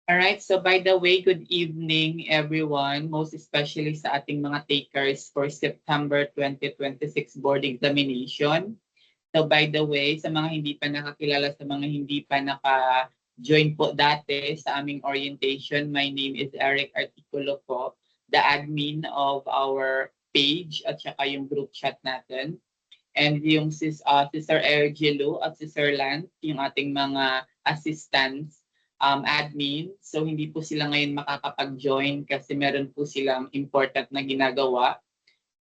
All right, so by the way, good evening everyone, most especially sa ating mga takers for September 2026 board examination. So by the way, sa mga hindi pa nakakilala, sa mga hindi pa naka-join po dati sa aming orientation, my name is Eric Articulo po, the admin of our page at saka yung group chat natin. And yung si Sir Ergelo at si Sir Lance, yung ating mga assistants, admin. So hindi po sila ngayon makakapag-join kasi meron po silang important na ginagawa.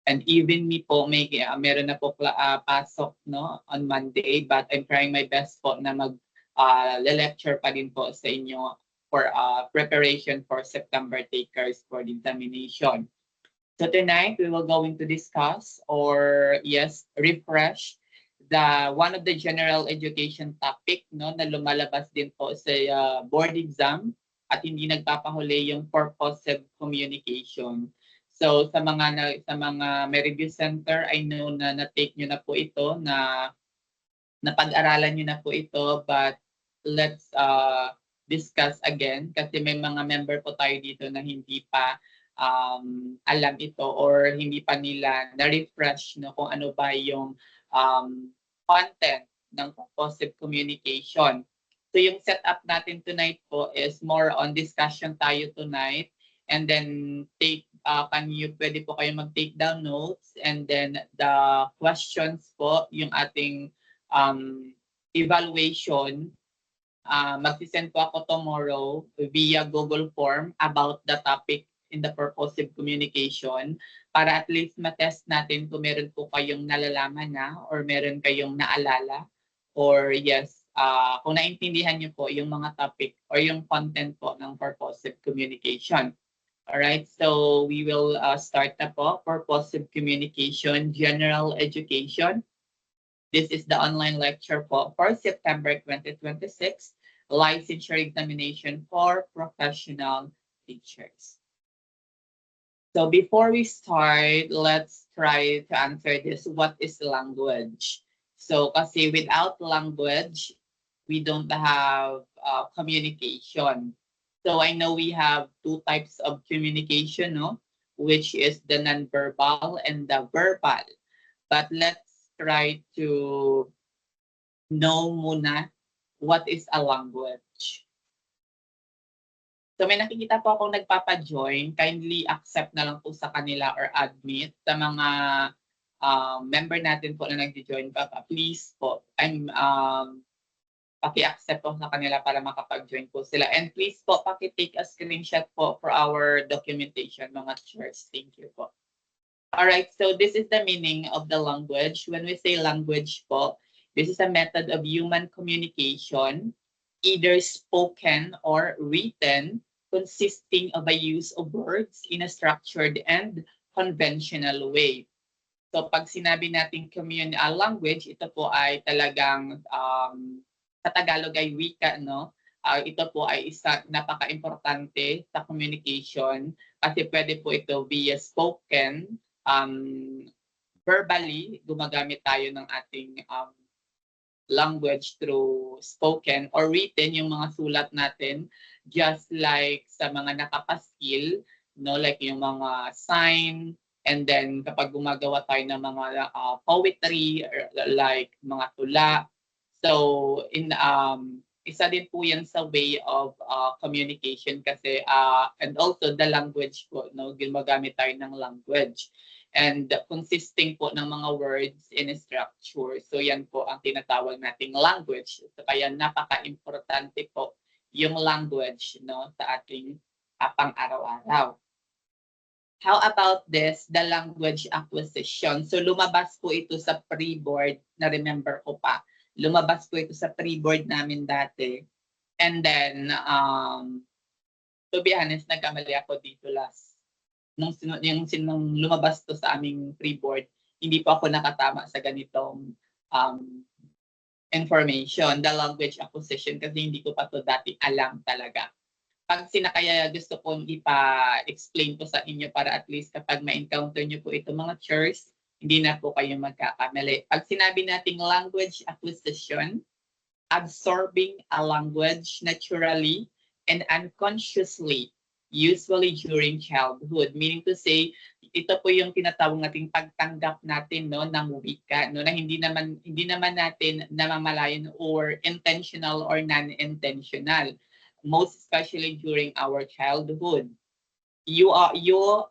And even me po, meron na po pasok no, on Monday, but I'm trying my best po na lecture pa din po sa inyo for preparation for September takers for the examination. So tonight we will going to discuss or yes, refresh the one of the general education topic no na lumalabas din po sa board exam at hindi nagpapahuli yung purposive communication. So sa mga may review center, I know na na-take nyo na po ito, na napag-aralan nyo na po ito, but let's discuss again kasi may mga member po tayo dito na hindi pa alam ito or hindi pa nila na-refresh no, kung ano ba yung content ng purposive communication. So yung setup natin tonight po is more on discussion tayo tonight, and then pwede po kayo mag-take down notes, and then the questions po, yung ating evaluation, mag-send po ako tomorrow via Google Form about the topic in the purposive communication para at least matest natin kung meron po kayong nalalaman na or meron kayong naalala or yes, kung naintindihan niyo po yung mga topic or yung content po ng purposive communication. Alright, so we will start na po. Purposive communication, general education. This is the online lecture po for September 2026, licensure examination for professional teachers. So before we start, let's try to answer this. What is language? So kasi without language, we don't have communication. So I know we have two types of communication, no? Which is the nonverbal and the verbal. But let's try to know muna what is a language. So may nakikita po akong nagpapa-join, kindly accept na lang po sa kanila or admit sa mga member natin po na nag-join pa. Please po, paki-accept po sa kanila para makapag-join po sila. And please po, paki-take a screenshot po for our documentation, mga chairs. Thank you po. Alright, so this is the meaning of the language. When we say language po, this is a method of human communication, either spoken or written, consisting of a use of words in a structured and conventional way. So pag sinabi natin language, ito po ay talagang sa Tagalog ay wika, no? Ito po ay isa napaka-importante sa communication kasi pwede po ito via spoken, verbally, gumagamit tayo ng ating language through spoken or written, yung mga sulat natin, just like sa mga nakapaskil, no, like yung mga sign, and then kapag gumagawa tayo ng mga poetry, like mga tula. So isa din po yan sa way of communication kasi and also the language po, no, gumagamit tayo ng language. And consisting po ng mga words in a structure. So yan po ang tinatawag nating language. So kaya napaka-importante po yung language, no, sa ating pang-araw-araw. How about this, the language acquisition? So lumabas po ito sa pre-board, na-remember ko pa. Lumabas po ito sa pre-board namin dati. And then, to be honest, nagkamali ako dito last. Nung lumabas to sa aming pre-board, hindi po ako nakatama sa ganitong information, the language acquisition, kasi hindi ko pa to dati alam talaga. Kaya gusto kong ipa-explain po sa inyo para at least kapag ma-encounter nyo po ito mga chairs, hindi na po kayo magkakamali. Pag sinabi nating language acquisition, absorbing a language naturally and unconsciously, usually during childhood. Meaning to say, ito po yung tinatawag nating pagtanggap natin, no, ng wika, no, na hindi naman natin namamalayan or intentional or non-intentional, most especially during our childhood. You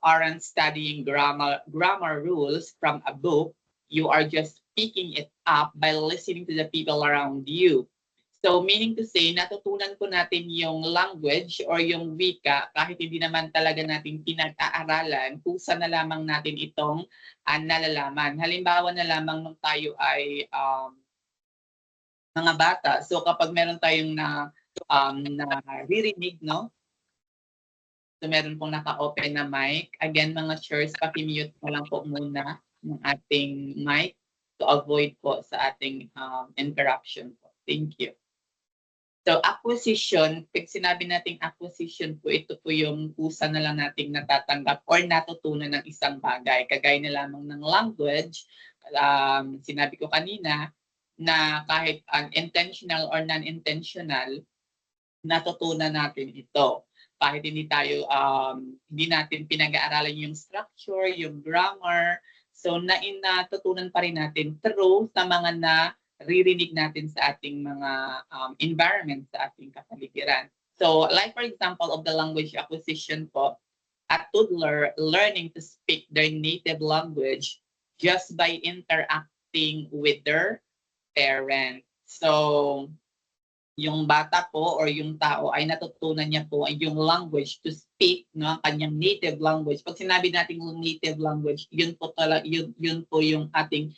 aren't studying grammar rules from a book. You are just picking it up by listening to the people around you. So meaning to say, natutunan po natin yung language or yung wika kahit hindi naman talaga natin pinag-aaralan, kusa na lamang natin itong nalalaman. Halimbawa na lamang nung tayo ay mga bata. So kapag meron tayong naririnig, no? So meron pong naka-open na mic. Again, mga chairs, paki-mute mo lang po muna ng ating mic to avoid po sa ating interruption po. Thank you. So acquisition, pag sinabi nating acquisition po, ito po yung kusa na lang nating natatanggap or natutunan ng isang bagay. Kagaya na lamang ng language, sinabi ko kanina na kahit intentional or non-intentional, natutunan natin ito. Kahit hindi natin pinag-aaralan yung structure, yung grammar, so natutunan pa rin natin through sa mga naririnig natin sa ating mga environment, sa ating kapaligiran. So like for example of the language acquisition po, a toddler learning to speak their native language just by interacting with their parents. So yung bata po or yung tao ay natutunan niya po yung language to speak, no, ang kanyang native language. Pag sinabi natin yung native language, yun po yung ating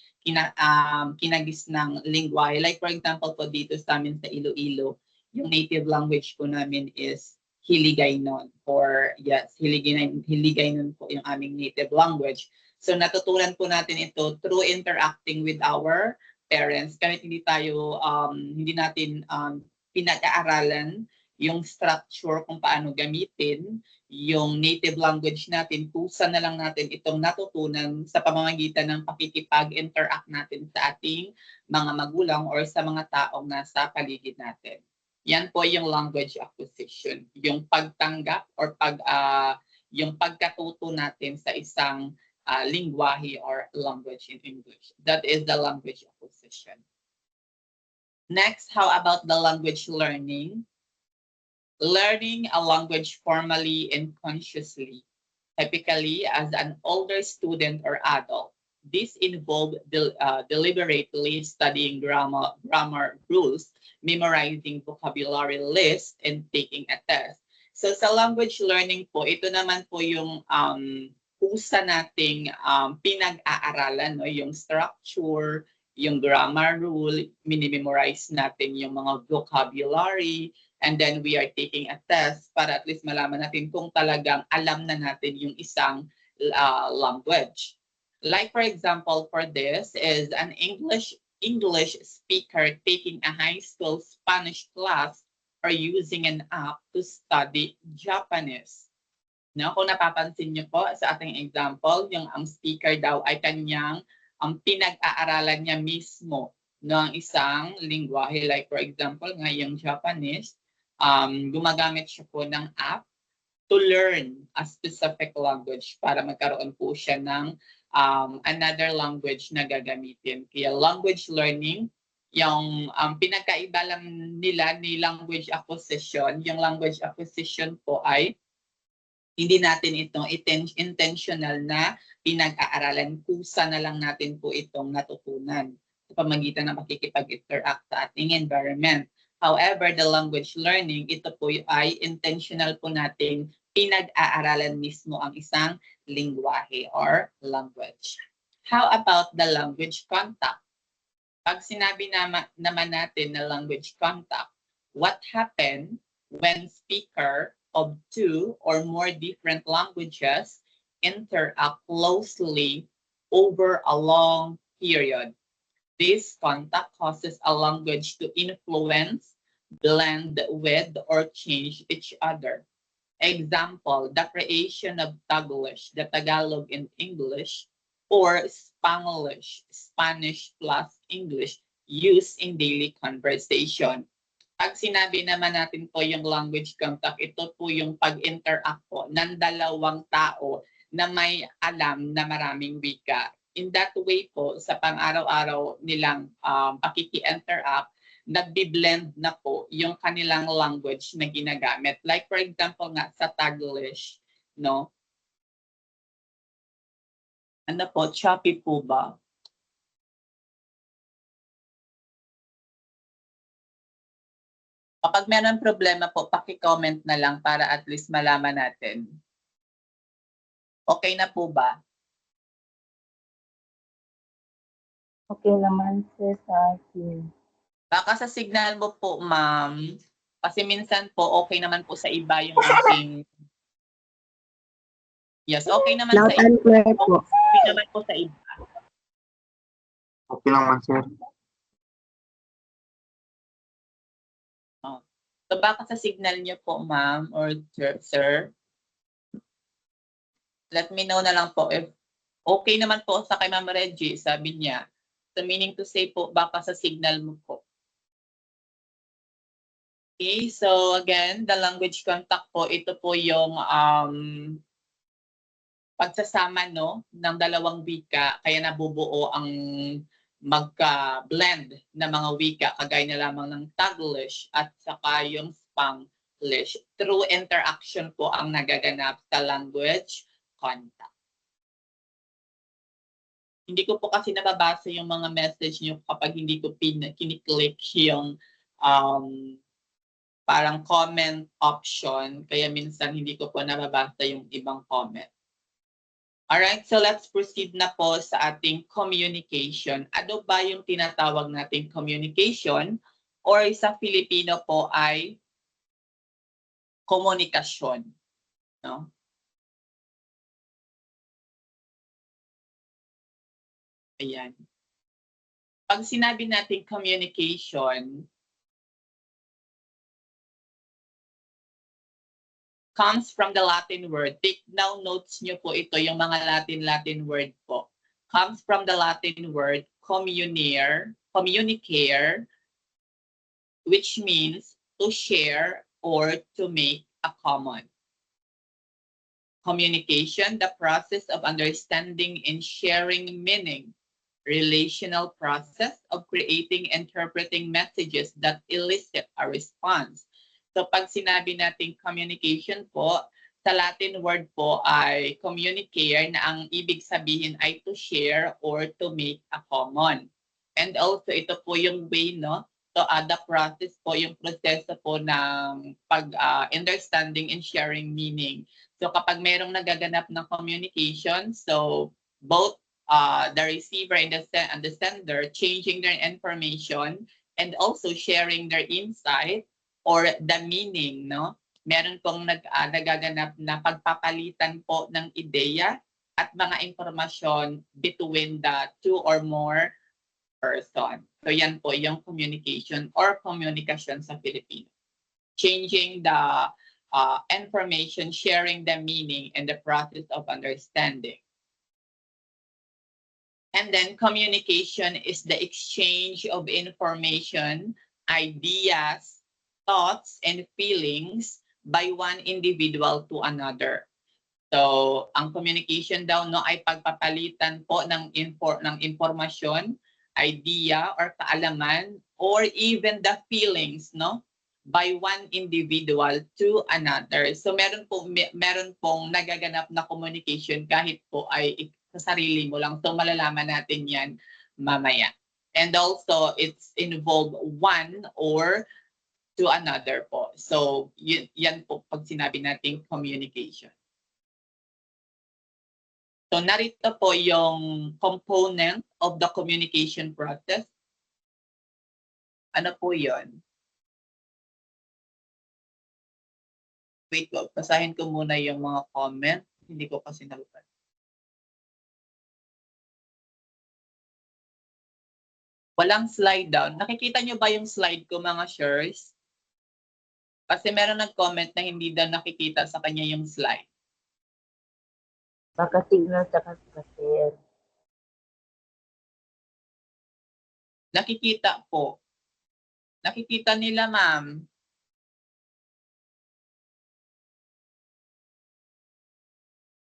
kinagis ng lingwahe. Like for example po dito sa amin sa Iloilo, yung native language po namin is Hiligaynon, or yes, Hiligaynon po yung aming native language. So natutunan po natin ito through interacting with our parents. Kahit hindi natin pinag-aaralan yung structure kung paano gamitin yung native language natin, kusa na lang natin itong natutunan sa pamamagitan ng pakikipag-interact natin sa ating mga magulang or sa mga taong nasa paligid natin. Yan po yung language acquisition, yung pagtanggap or yung pagkatuto natin sa isang lingwahe or language in English. That is the language acquisition. Next, how about the language learning? Learning a language formally and consciously, typically as an older student or adult. This involved deliberately studying grammar rules, memorizing vocabulary lists, and taking a test. So sa language learning po, ito naman po yung kusa nating pinag-aaralan, no? Yung structure, yung grammar rule, minimemorize natin yung mga vocabulary, and then we are taking a test para at least malaman natin kung talagang alam na natin yung isang language. Like for example, for this is an English speaker taking a high school Spanish class or using an app to study Japanese. No, kung napapansin niyo po sa ating example, yung ang speaker daw ay kanyang pinag-aaralan niya mismo ng isang lingwahe. Like for example, ngayong Japanese, gumagamit siya po ng app to learn a specific language para magkaroon po siya ng another language na gagamitin. Kaya language learning, yung pinagkaiba lang nila ni language acquisition, yung language acquisition po ay hindi natin itong intentional na pinag-aaralan, kusa na lang natin po itong natutunan sa pamamagitan ng pakikipag-interact sa ating environment. However, the language learning, ito po ay intentional po nating pinag-aaralan mismo ang isang lingwahe or language. How about the language contact? Pag sinabi naman natin na language contact, what happened when speaker of two or more different languages interact closely over a long period? This contact causes a language to influence, blend with, or change each other. Example, the creation of Taglish, the Tagalog in English, or Spanglish, Spanish plus English, used in daily conversation. Pag sinabi naman natin po yung language contact, ito po yung pag-interact po ng dalawang tao na may alam na maraming wika. In that way po, sa pang-araw-araw nilang pakiki-interact, nagbi-blend na po yung kanilang language na ginagamit. Like for example nga sa Taglish, no? Ano po, choppy po ba? Kapag meron problema po, paki-comment na lang para at least malaman natin. Okay na po ba? Okay naman, sir, sa akin. Baka sa signal mo po, ma'am. Kasi minsan po, okay naman po sa iba yung aking... Yes, okay naman Loud sa iba. and clear po. Okay naman po sa iba. Okay lang man, sir. So baka sa signal niyo po, ma'am or sir, let me know na lang po if okay naman po sa kay Ma'am Reggie, sabi niya. So meaning to say po, baka sa signal mo po. Okay, so again, the language contact po, ito po yung pagsasama no, ng dalawang wika, kaya nabubuo ang magka-blend na mga wika, kagaya na lamang ng Taglish at saka yung Spanglish. Through interaction po ang nagaganap sa language contact. Hindi ko po kasi nababasa yung mga message niyo kapag hindi ko kiniklik yung parang comment option, kaya minsan hindi ko po nababasa yung ibang comment. Alright, so let's proceed na po sa ating communication. Ano ba yung tinatawag nating communication? Or sa Filipino po ay komunikasyon. No? Ayan. Pag sinabi nating communication, comes from the Latin word. Take down notes nyo po ito, yung mga Latin word po. Comes from the Latin word communicare, which means to share or to make a common. Communication, the process of understanding and sharing meaning. Relational process of creating, interpreting messages that elicit a response. So pag sinabi nating communication po, sa Latin word po ay communicare, na ang ibig sabihin ay to share or to make a common. And also ito po yung way, no? So the process po, yung proseso po ng understanding and sharing meaning. So kapag merong nagaganap ng communication, so both the receiver and the sender changing their information and also sharing their insight or the meaning, no? Meron pong nagaganap na pagpapalitan po ng ideya at mga informasyon between the two or more person. So yan po yung communication or komunikasyon sa Filipino. Changing the information, sharing the meaning, and the process of understanding. And then communication is the exchange of information, ideas, thoughts, and feelings by one individual to another. So, ang communication daw no ay pagpapalitan po ng impormasyon, idea or kaalaman or even the feelings no by one individual to another. So meron pong nagaganap na communication kahit po ay sa sarili mo lang. So malalaman natin 'yan mamaya. And also it's involved one or to another po. So yan po pag sinabi nating communication. So narito po yung component of the communication process. Ano po yun? Wait, basahin ko muna yung mga comment. Hindi ko kasi nalupad. Walang slide down. Nakikita nyo ba yung slide ko mga shares? Kasi meron nag-comment na hindi daw nakikita sa kanya yung slide. Baka signal sa kasir. Nakikita po. Nakikita nila, ma'am.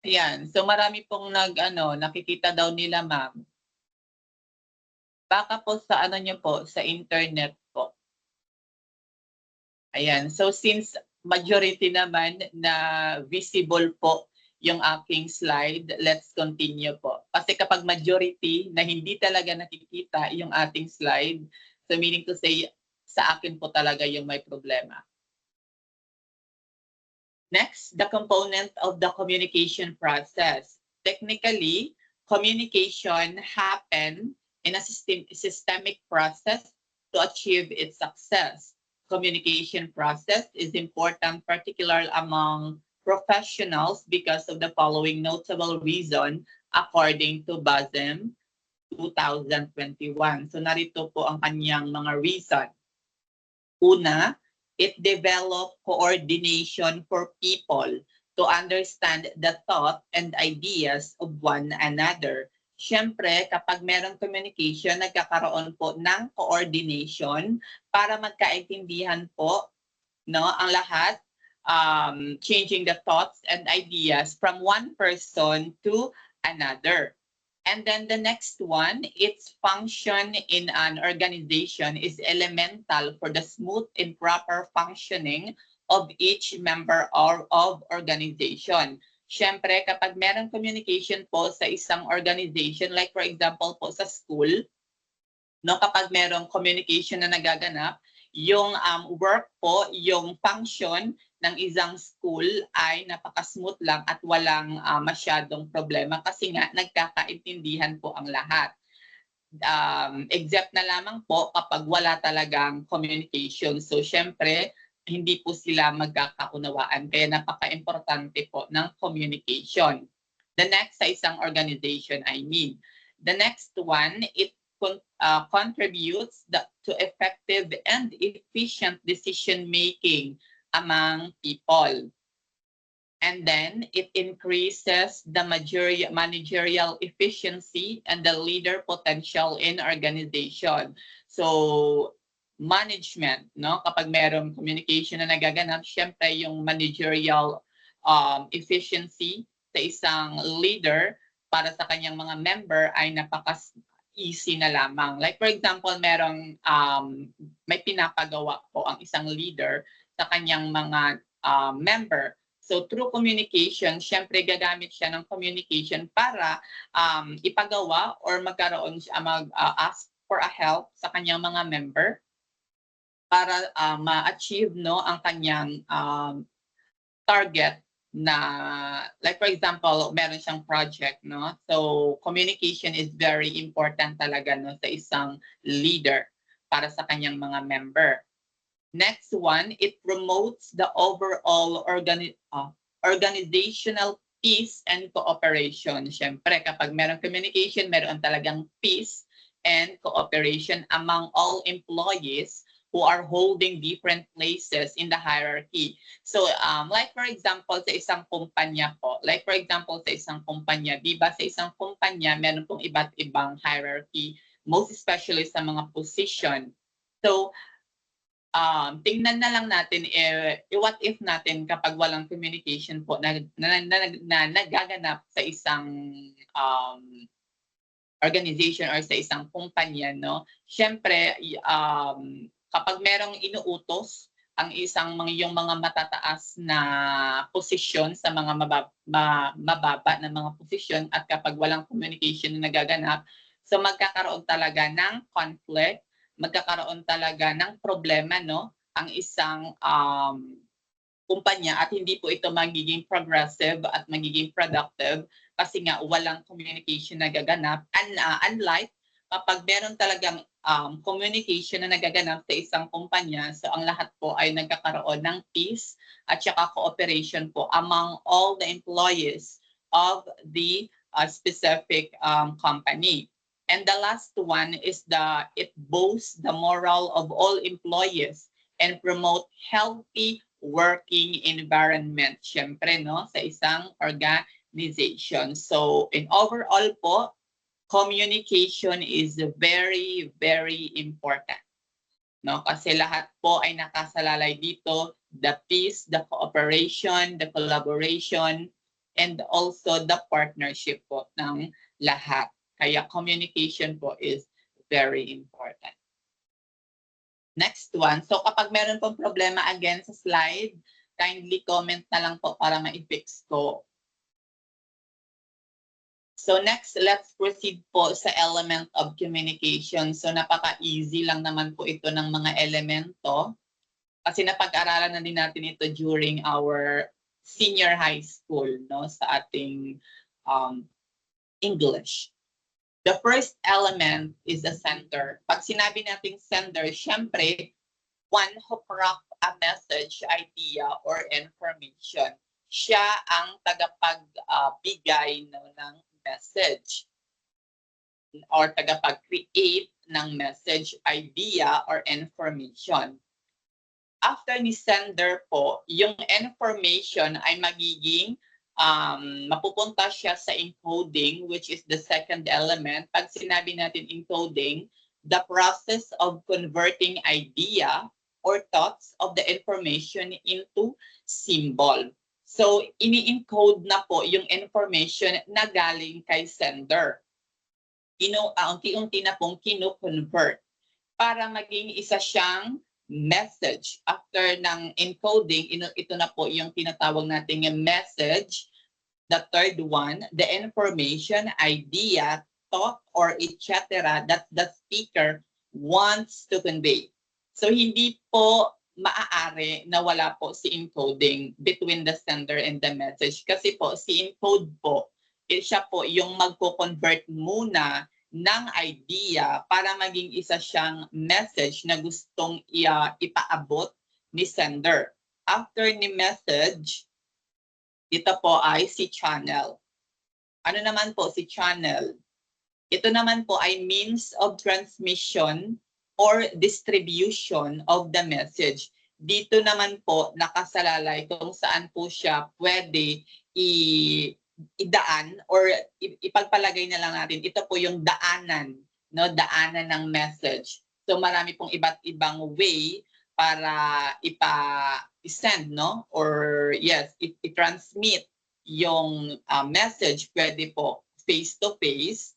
Ayan. So marami pong nakikita daw nila, ma'am. Baka po sa niyo po, sa internet po. Ayan. So since majority naman na visible po yung aking slide, let's continue po. Kasi kapag majority na hindi talaga nakikita yung ating slide, so meaning to say, sa akin po talaga yung may problema. Next, the component of the communication process. Technically, communication happen in a systemic process to achieve its success. Communication process is important, particularly among professionals because of the following notable reason according to BASM 2021. So narito po ang kanyang mga reason. Una, it developed coordination for people to understand the thought and ideas of one another. Siyempre, kapag merong communication, nagkakaroon po ng coordination para magkaintindihan po, no, ang lahat, changing the thoughts and ideas from one person to another. And then the next one, its function in an organization is elemental for the smooth and proper functioning of each member of organization. Siyempre, kapag merong communication po sa isang organization, like for example po sa school, no, kapag merong communication na nagaganap, yung work po, yung function ng isang school ay napaka-smooth lang at walang masyadong problema kasi nga nagkakaintindihan po ang lahat. Except na lamang po kapag wala talagang communication. So syempre, hindi po sila magkakaunawaan. Kaya napaka-importante po ng communication. The next sa isang organization, I mean. The next one, it contributes to effective and efficient decision-making among people. And then it increases the managerial efficiency and the leader potential in organization. So management, no? Kapag merong communication na nagaganap, syempre yung managerial efficiency sa isang leader para sa kanyang mga member ay easy na lamang. Like for example, merong may pinapagawa po ang isang leader sa kanyang mga member. So through communication, syempre gagamit siya ng communication para ipagawa or magkaroon siya, ask for a help sa kanyang mga member para ma-achieve, no, ang kanyang target na, like for example, meron siyang project, no? So communication is very important talaga, no, sa isang leader para sa kanyang mga member. Next one, it promotes the overall organizational peace and cooperation. Siyempre, kapag merong communication, meron talagang peace and cooperation among all employees who are holding different places in the hierarchy. So, like for example, sa isang kumpanya po, di ba sa isang kumpanya, meron pong iba't ibang hierarchy, most especially sa mga position. So, tingnan na lang natin, what if natin kapag walang communication po na nagaganap sa isang organization or sa isang kumpanya, no? Siyempre, kapag merong inuutos ang yung mga matataas na posisyon sa mga mababa na mga posisyon at kapag walang communication na nagaganap, so magkakaroon talaga ng conflict, magkakaroon talaga ng problema, no, ang isang kumpanya at hindi po ito magiging progressive at magiging productive kasi nga walang communication na gaganap. Unlike kapag meron talagang communication na nagaganap sa isang kumpanya, so ang lahat po ay nagkakaroon ng peace at saka cooperation po among all the employees of the specific company. And the last one is it boasts the moral of all employees and promote healthy working environment, syempre, no, sa isang organization. So in overall po, communication is very, very important. No? Kasi lahat po ay nakasalalay dito, the peace, the cooperation, the collaboration, and also the partnership po ng lahat. Kaya communication po is very important. Next one. So kapag meron pong problema again sa slide, kindly comment na lang po para ma-fix ko. So next, let's proceed po sa element of communication. So napaka-easy lang naman po ito ng mga elemento. Kasi napag-aralan na din natin ito during our senior high school, no, sa ating English. The first element is the sender. Pag sinabi nating sender, syempre, one who craft a message, idea, or information. Siya ang tagapagbigay ng message or tagapag-create ng message, idea, or information. After ni sender po, yung information ay magiging mapupunta siya sa encoding, which is the second element. Pag sinabi natin encoding, the process of converting idea or thoughts of the information into symbol. So, ini-encode na po yung information na galing kay sender. Unti-unti na pong kino-convert para maging isa siyang message. After ng encoding, ito na po yung tinatawag nating message. The third one, the information, idea, thought, or etc. that the speaker wants to convey. So hindi po maaari na wala po si encoding between the sender and the message. Kasi po si encode po, siya po yung magko-convert muna ng idea para maging isa siyang message na gustong ipaabot ni sender. After ni message, ito po ay si channel. Ano naman po si channel? Ito naman po ay means of transmission or distribution of the message. Dito naman po nakasalalay kung saan po siya pwede idaan or ipagpalagay na lang natin. Ito po yung daanan, no? Daanan ng message. So marami pong iba't ibang way para i-send, no? Or yes, i-transmit yung message. Pwede po face-to-face.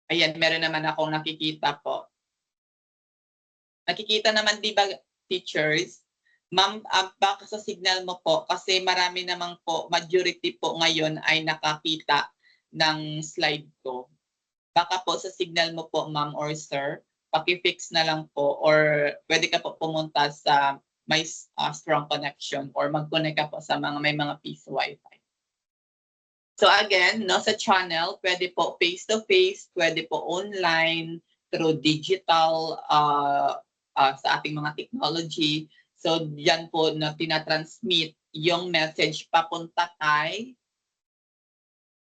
Ayan, meron naman akong nakikita po. Nakikita naman, di ba, teachers? Ma'am, baka sa signal mo po, kasi marami naman po, majority po ngayon ay nakakita ng slide ko. Baka po sa signal mo po, ma'am or sir, paki-fix na lang po, or pwede ka po pumunta sa may strong connection, or mag-connect ka po sa may mga piece Wi-Fi. So again, no, sa channel, pwede po face-to-face, pwede po online, through digital, sa ating mga technology. So yan po na tinatransmit yung message papunta kay,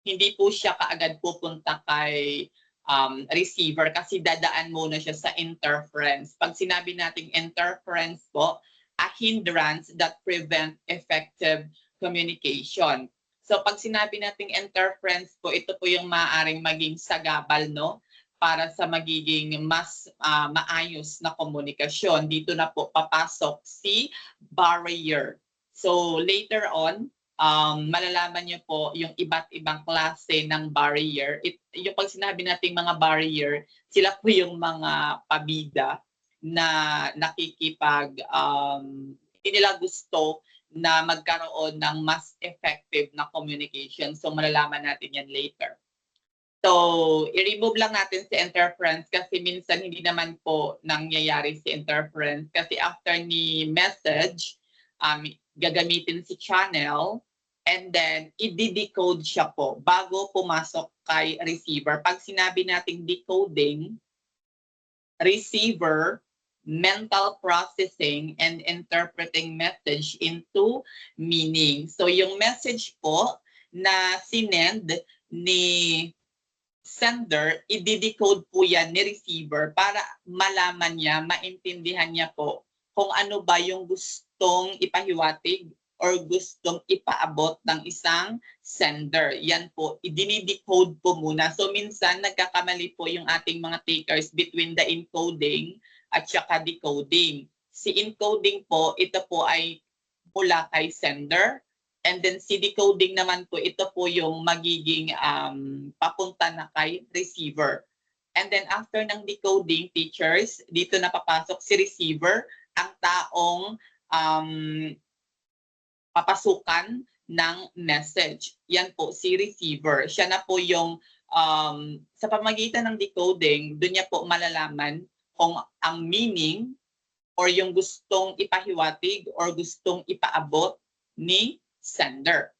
hindi po siya kaagad pupunta kay receiver kasi dadaan muna siya sa interference. Pag sinabi nating interference po, a hindrance that prevent effective communication. So pag sinabi nating interference po, ito po yung maaaring maging sagabal, no? Para sa magiging mas maayos na komunikasyon. Dito na po papasok si barrier. So later on, malalaman niyo po yung iba't ibang klase ng barrier. Yung pag sinabi nating mga barrier, sila po yung mga pabida na hindi nila gusto na magkaroon ng mas effective na communication. So malalaman natin yan later. So, i-remove lang natin si interference kasi minsan hindi naman po nangyayari si interference kasi after ni message, gagamitin si channel and then i-decode siya po bago pumasok kay receiver. Pag sinabi nating decoding, receiver, mental processing, and interpreting message into meaning. So, yung message po na sinend ni sender, i-decode po yan ni receiver para malaman niya, maintindihan niya po kung ano ba yung gustong ipahiwatig or gustong ipaabot ng isang sender. Yan po, i-decode po muna. So minsan nagkakamali po yung ating mga takers between the encoding at saka decoding. Si encoding po, ito po ay mula kay sender. And then si decoding naman po, ito po yung magiging papunta na kay receiver. And then after ng decoding, teachers, dito na papasok si receiver, ang taong papasukan ng message. Yan po, si receiver. Siya na po yung sa pamagitan ng decoding, doon niya po malalaman kung ang meaning or yung gustong ipahiwatig or gustong ipaabot ni sender.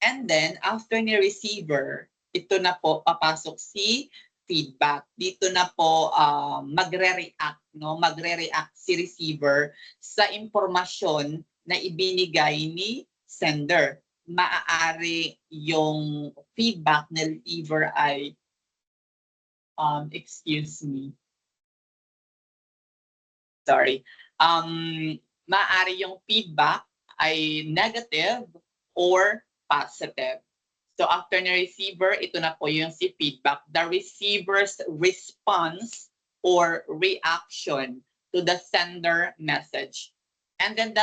And then, after ni receiver, ito na po papasok si feedback. Dito na po magre-react, no? Magre-react si receiver sa impormasyon na ibinigay ni sender. Maaari yung feedback ng receiver ay excuse me. Sorry. Maaari yung feedback ay negative or positive. So after na receiver, ito na po yung si feedback. The receiver's response or reaction to the sender message. And then the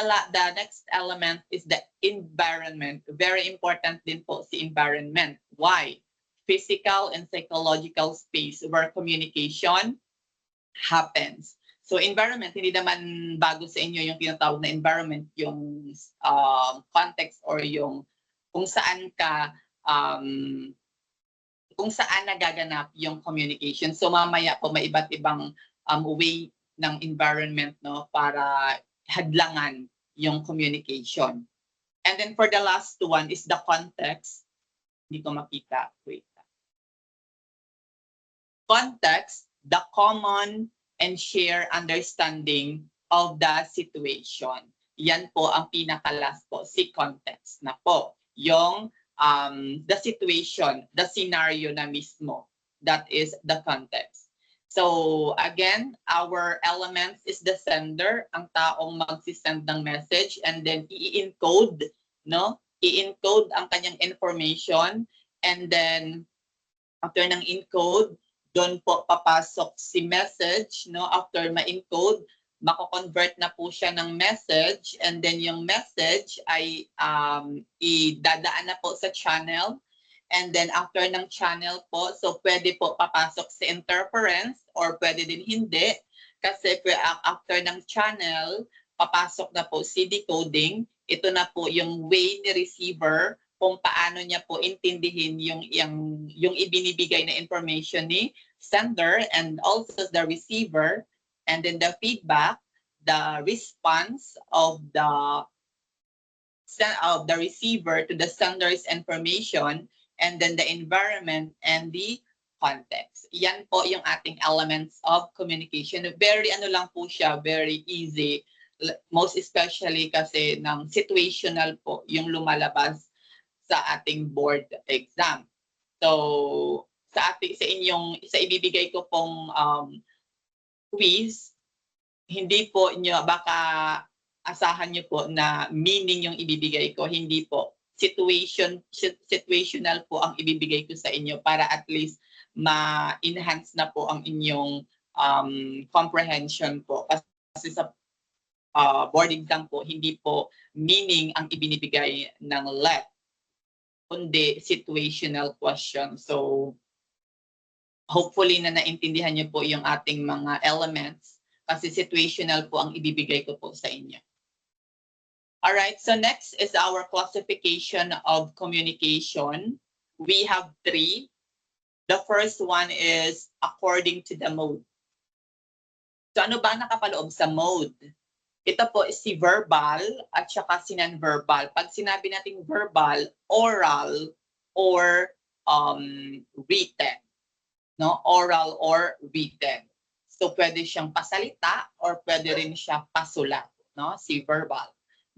next element is the environment. Very important din po si environment. Why? Physical and psychological space where communication happens. So environment, hindi naman bago sa inyo yung tinatawag na environment, yung context or yung kung saan ka kung saan nagaganap yung communication. So mamaya po may iba't ibang way ng environment, no, para hadlangan yung communication. And then for the last one is the context. Hindi ko makita. Wait. Context, the common and share understanding of the situation. Yan po ang pinaka-last po, si context na po. Yung the situation, the scenario na mismo. That is the context. So again, our elements is the sender, ang taong magsisend ng message, and then i-encode, no? I-encode ang kanyang information, and then after ng encode, doon po papasok si message, no? After ma-encode, mako-convert na po siya ng message, and then yung message ay idadaan na po sa channel, and then after ng channel po, so pwede po papasok si interference or pwede din hindi, kasi after ng channel, papasok na po si decoding. Ito na po yung way ni receiver kung paano niya po intindihin yung ibinibigay na information ni sender and also the receiver, and then the feedback, the response of the receiver to the sender's information, and then the environment and the context. Yan po yung ating elements of communication. Very ano lang po siya, very easy, most especially kasi ng situational po yung lumalabas sa ating board exam. So sa ibibigay ko pong quiz, hindi po nyo baka asahan nyo po na meaning yung ibibigay ko, hindi po. Situational po ang ibibigay ko sa inyo para at least ma-enhance na po ang inyong comprehension po. Kasi sa board exam po, hindi po meaning ang ibinibigay ng LET, kundi situational question. So hopefully na naintindihan niyo po yung ating mga elements kasi situational po ang ibibigay ko po sa inyo. Alright, so next is our classification of communication. We have 3. The first one is according to the mode. So ano ba nakapaloob sa mode? Ito po is si verbal at saka si non-verbal. Pag sinabi nating verbal, oral or written. No? Oral or written. So pwede siyang pasalita or pwede rin siya pasulat, no? Si verbal.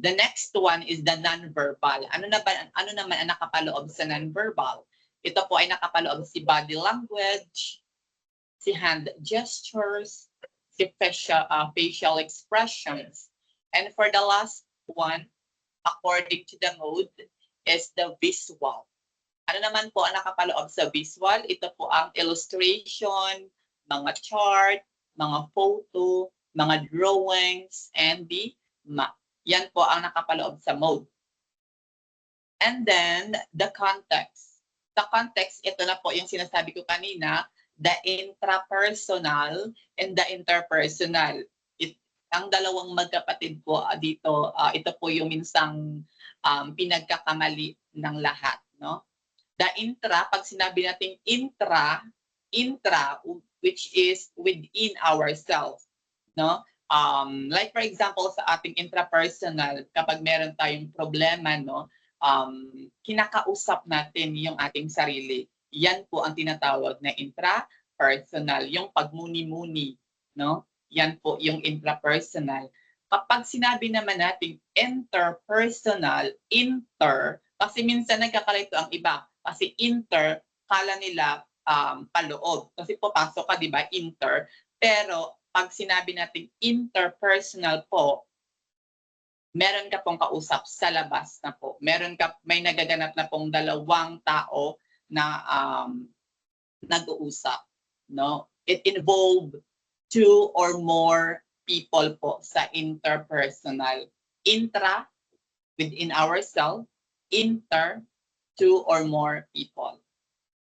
The next one is the non-verbal. Ano naman ang nakapaloob sa non-verbal? Ito po ay nakapaloob si body language, si hand gestures, si facial expressions. And for the last one, according to the mode, is the visual. Ano naman po ang nakapaloob sa visual? Ito po ang illustration, mga chart, mga photo, mga drawings, and the map. Yan po ang nakapaloob sa mode. And then, the context. Sa context, ito na po yung sinasabi ko kanina, the intrapersonal and the interpersonal. Ang dalawang magkapatid po dito, ito po yung minsang pinagkakamali ng lahat. No? The intra, pag sinabi natin intra, which is within ourselves. No? Like for example, sa ating intrapersonal, kapag meron tayong problema, no, kinakausap natin yung ating sarili. Yan po ang tinatawag na intrapersonal, yung pagmuni-muni, no? Yan po yung intrapersonal. Kapag sinabi naman natin interpersonal, kasi minsan nagkakalito ang iba. Kasi kala nila paloob. Kasi papasok ka, di ba, Pero pag sinabi natin interpersonal po, meron ka pong kausap sa labas na po. May nagaganap na pong dalawang tao na nag-uusap. No? It involved 2 or more people po sa interpersonal. Intra, within ourselves. Inter, 2 or more people.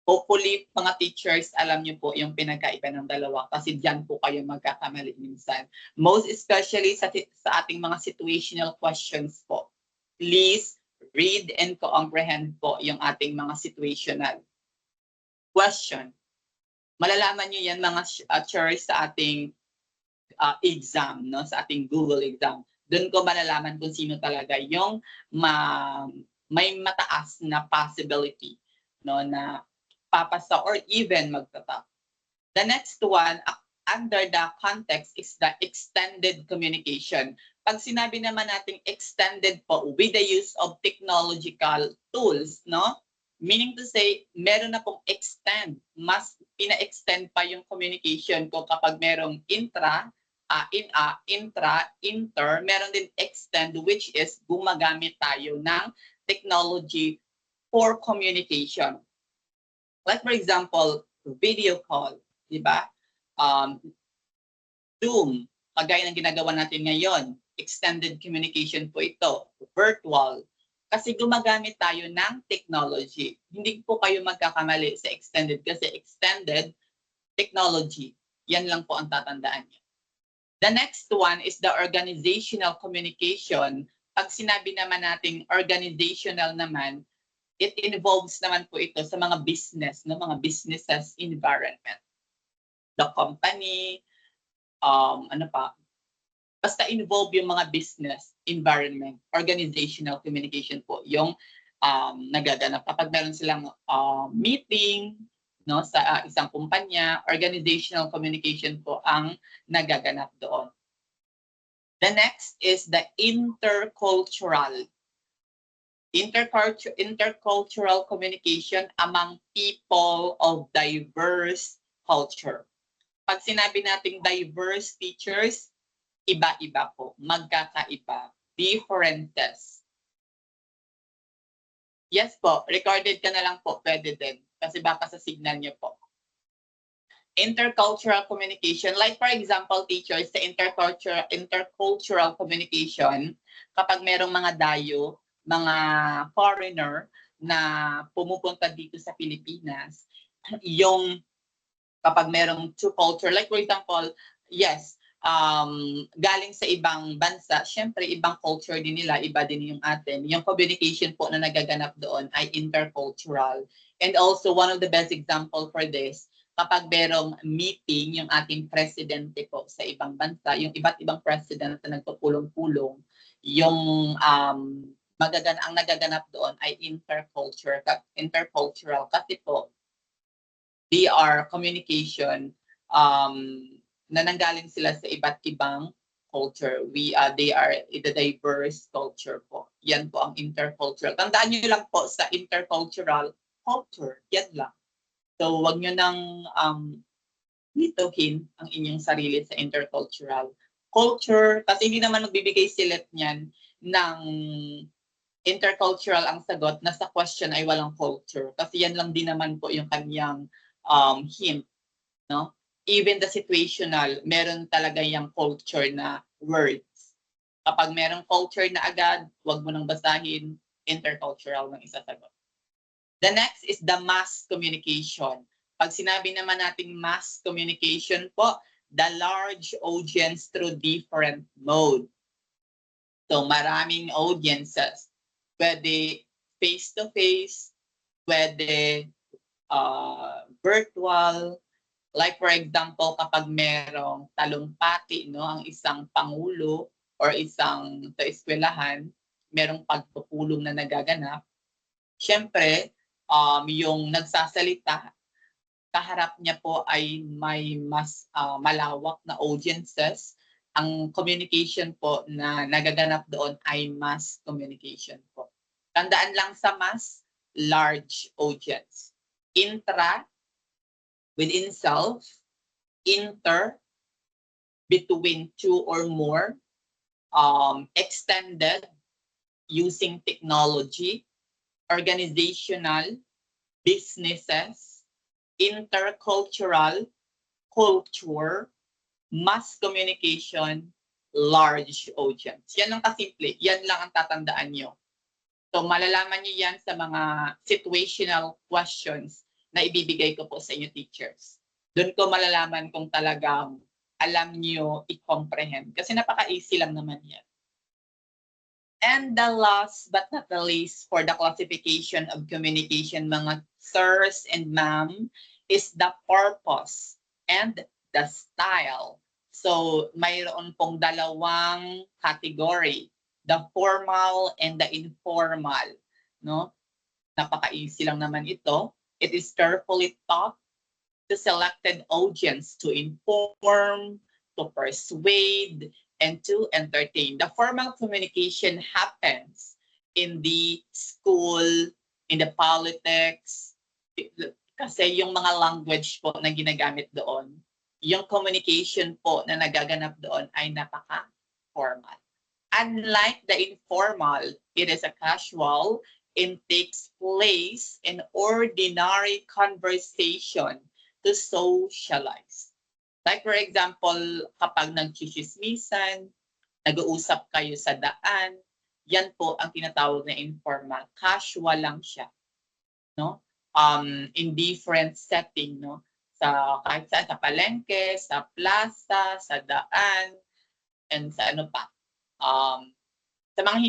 Hopefully, mga teachers, alam niyo po yung pinagkaiba ng dalawa kasi diyan po kayo magkakamali minsan. Most especially sa ating mga situational questions po. Please read and comprehend po yung ating mga situational question. Malalaman niyo yan mga teachers sa ating exam, no? Sa ating Google exam. Doon ko malalaman kung sino talaga yung may mataas na possibility, no, na papasa or even magtatap. The next one, under the context, is the extended communication. Pag sinabi naman natin extended po with the use of technological tools, no? Meaning to say, meron na pong extend. Mas pina-extend pa yung communication ko kapag merong intra, inter, meron din extend, which is gumagamit tayo ng technology for communication. Like for example, video call, di ba? Zoom, kagaya ng ginagawa natin ngayon, extended communication po ito, virtual. Kasi gumagamit tayo ng technology. Hindi po kayo magkakamali sa extended kasi extended technology. Yan lang po ang tatandaan niyo. The next one is the organizational communication. Pag sinabi naman natin organizational naman, it involves naman po ito sa mga business, no? Mga businesses environment. The company, ano pa, basta involve yung mga business environment, organizational communication po, yung nagaganap. Kapag meron silang meeting, no, sa isang kumpanya, organizational communication po ang nagaganap doon. The next is the intercultural. Intercultural communication among people of diverse culture. Pag sinabi nating diverse teachers, iba-iba po, magkakaiba, differences. Yes po, recorded ka na lang po, pwede din, kasi baka sa signal niyo po. Intercultural communication, like for example, teachers, sa intercultural communication, kapag merong mga dayo, mga foreigner na pumupunta dito sa Pilipinas, yung kapag merong two culture, like for example, yes, galing sa ibang bansa, syempre ibang culture din nila, iba din yung atin. Yung communication po na nagaganap doon ay intercultural. And also, one of the best example for this, kapag merong meeting yung ating presidente po sa ibang bansa, yung iba't ibang president na nagpupulong-pulong, yung ang nagaganap doon ay intercultural kasi po they are communication na nanggaling sila sa iba't ibang culture. They are the diverse culture po. Yan po ang intercultural. Tandaan niyo lang po sa intercultural culture, yan lang. So wag niyo nang lituhin ang inyong sarili sa intercultural culture kasi hindi naman magbibigay silat niyan ng intercultural ang sagot, na sa question ay walang culture. Kasi yan lang din naman po yung kanyang hint. No? Even the situational, meron talaga yung culture na words. Kapag merong culture na agad, wag mo nang basahin, intercultural ng isasagot. The next is the mass communication. Pag sinabi naman nating mass communication po, the large audience through different mode. So maraming audiences. Pwede face-to-face, pwede virtual. Like for example, kapag merong talumpati, no, ang isang pangulo or isang sa eskwelahan, merong pagpupulong na nagaganap, syempre, yung nagsasalita, kaharap niya po ay may mas malawak na audiences. Ang communication po na nagaganap doon ay mass communication po. Tandaan lang sa mass, large audience. Intra, within self. Inter, between two or more. Extended, using technology. Organizational, businesses. Intercultural, culture. Mass communication, large audience. Yan lang kasimple. Yan lang ang tatandaan nyo. So malalaman nyo yan sa mga situational questions na ibibigay ko po sa inyo, teachers. Doon ko malalaman kung talagang alam nyo i-comprehend. Kasi napaka-easy lang naman yan. And the last but not the least for the classification of communication, mga sirs and ma'am, is the purpose and the style. So mayroon pong dalawang category, the formal and the informal, no? Napaka-easy lang naman ito. It is carefully taught to selected audience to inform, to persuade, and to entertain. The formal communication happens in the school, in the politics, kasi yung mga language po na ginagamit doon, yung communication po na nagaganap doon ay napaka-formal. Unlike the informal, it is a casual and takes place in ordinary conversation to socialize. Like for example, kapag nagchichismisan, nag-uusap kayo sa daan, yan po ang tinatawag na informal. Casual lang siya. No? In different setting, no? Kahit saan, sa palengke, sa plaza, sa daan, and sa ano pa. Sa mga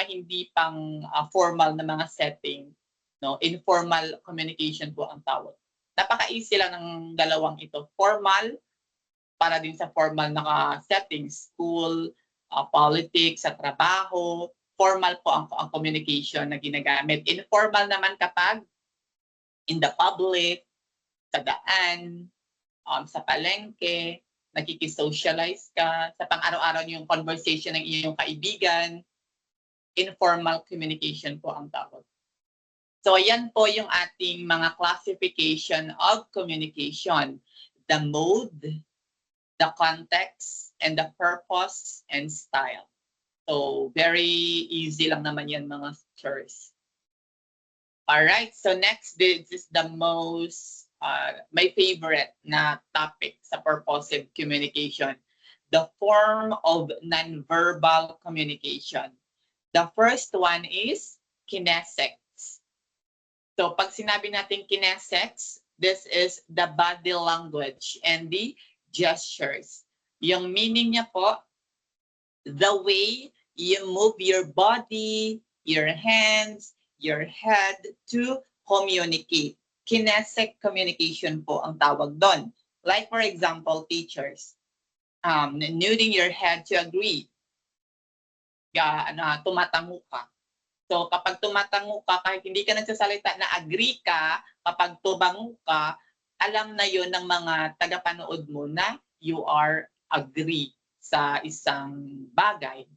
hindi pang formal na mga setting, no, informal communication po ang tawag. Napaka-easy lang ng dalawang ito. Formal, para din sa formal na setting, school, politics, sa trabaho. Formal po ang communication na ginagamit. Informal naman kapag in the public, sa daan, sa palengke, nakikisocialize ka, sa pang-araw-araw yung conversation ng iyong kaibigan, informal communication po ang tawag. So ayan po yung ating mga classification of communication. The mode, the context, and the purpose and style. So very easy lang naman yan mga teachers. Alright, so next, this is the most, my favorite na topic sa purposive communication. The form of nonverbal communication. The first one is kinesics. So pag sinabi natin kinesics, this is the body language and the gestures. Yung meaning niya po, the way you move your body, your hands, your head to communicate. Kinesic communication po ang tawag doon. Like for example, teachers, nodding your head to agree. Tumatango ka. So kapag tumatango ka, kahit hindi ka nagsasalita na agree ka, kapag tumango ka, alam na yon ng mga tagapanood mo na you are agree sa isang bagay.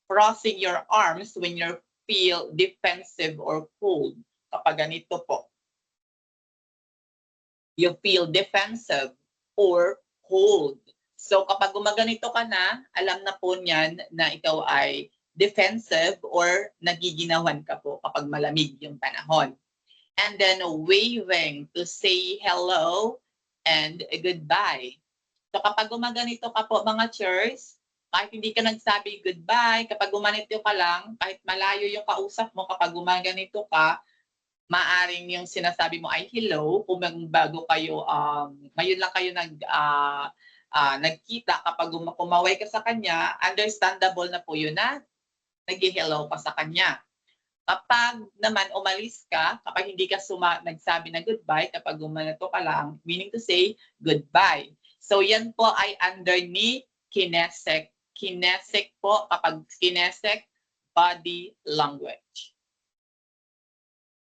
Crossing your arms when you feel defensive or cold. Kapag ganito po, you feel defensive or cold. So kapag gumaganito ka na, alam na po niyan na ikaw ay defensive or nagiginawan ka po kapag malamig yung panahon. And then waving to say hello and goodbye. So kapag gumaganito ka po mga chairs, kahit hindi ka nagsabi goodbye, kapag gumanito ka lang, kahit malayo yung kausap mo, kapag gumaganito ka, maaring yung sinasabi mo ay hello, kung bago kayo, ngayon lang kayo nagkita, kapag kumaway ka sa kanya, understandable na po yun na nag-hello ka sa kanya. Kapag naman umalis ka, kapag hindi ka nagsabi na goodbye, kapag gumanito ka lang, meaning to say goodbye. So yan po ay under ni kinesthetic. Kinesthetic po, kapag kinesthetic, body language.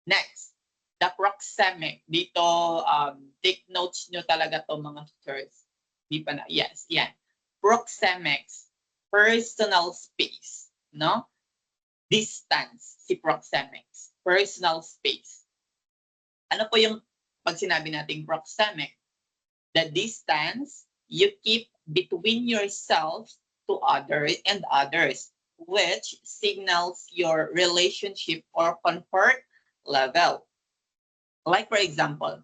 Next, the proxemic. Dito, take notes nyo talaga to mga teachers. Di pa na, yes, yan. Proxemics, personal space, no? Distance, si proxemics, personal space. Ano po yung pag sinabi nating proxemic? The distance you keep between yourself to others and others, which signals your relationship or comfort level. Like for example,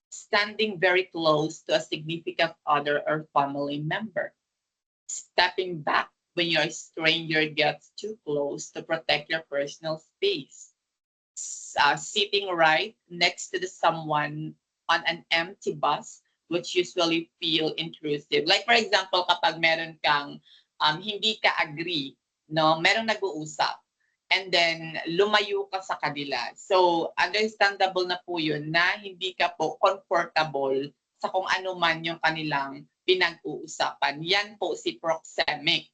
standing very close to a significant other or family member, stepping back when your stranger gets too close to protect your personal space, sitting right next to someone on an empty bus, which usually feel intrusive. Like for example, kapag meron kang hindi ka agree, no, merong nag-uusap, and then lumayo ka sa kanila. So understandable na po yun na hindi ka po comfortable sa kung ano man yung kanilang pinag-uusapan. Yan po si proxemic.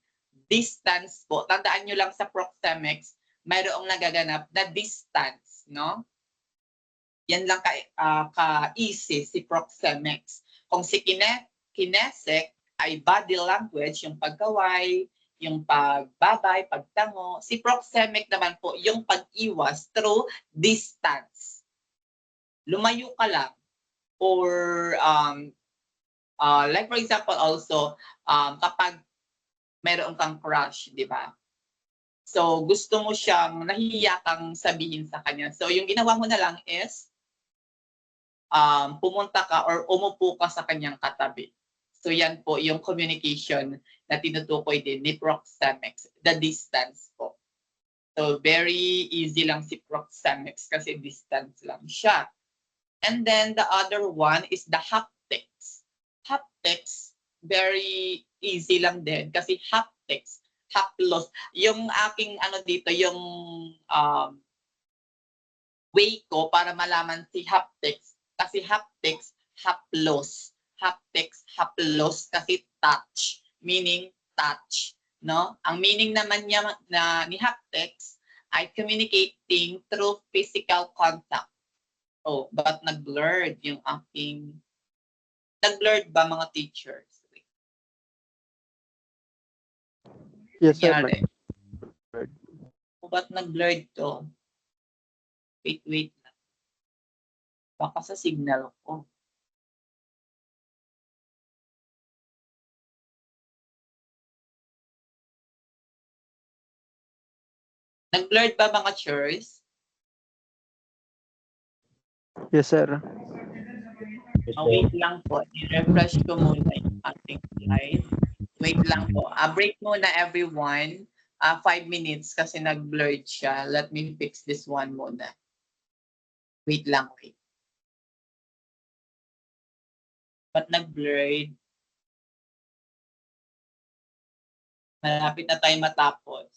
Distance po. Tandaan nyo lang sa proxemics, mayroong nagaganap na distance, no? Yan lang ka-easy si proxemics. Kung si kinesthetic ay body language, yung pagkaway, yung pagbabay, pagtango. Si proxemic naman po, yung pag-iwas through distance. Lumayo ka lang. Or like for example also, kapag meron kang crush, di ba? So gusto mo siyang, nahihiya kang sabihin sa kanya. So yung ginawa mo na lang is, pumunta ka or umupo ka sa kanyang katabi. So yan po yung communication na tinutukoy din ni proxemics, the distance po. So very easy lang si proxemics kasi distance lang siya. And then the other one is the haptics. Haptics, very easy lang din kasi haptics, haplos. Yung aking ano dito, yung way ko para malaman si haptics. Kasi haptics, haplos. Haptics, haplos kasi touch, meaning touch, no? Ang meaning naman niya ni haptics ay communicating through physical contact. Oh, but nag-blurred yung aking, nag-blurred ba mga teachers? Yes, sir. Nangyari. Oh, ba't nag-blurred to? Wait lang. Baka sa signal ko. Nag-blurred ba mga chairs? Yes, sir. Wait lang po. I-refresh ko muna yung ating slide. Wait lang po. Break muna everyone. 5 minutes kasi nag-blurred siya. Let me fix this one muna. Wait lang, wait. Ba't nag-blurred? Malapit na tayo matapos.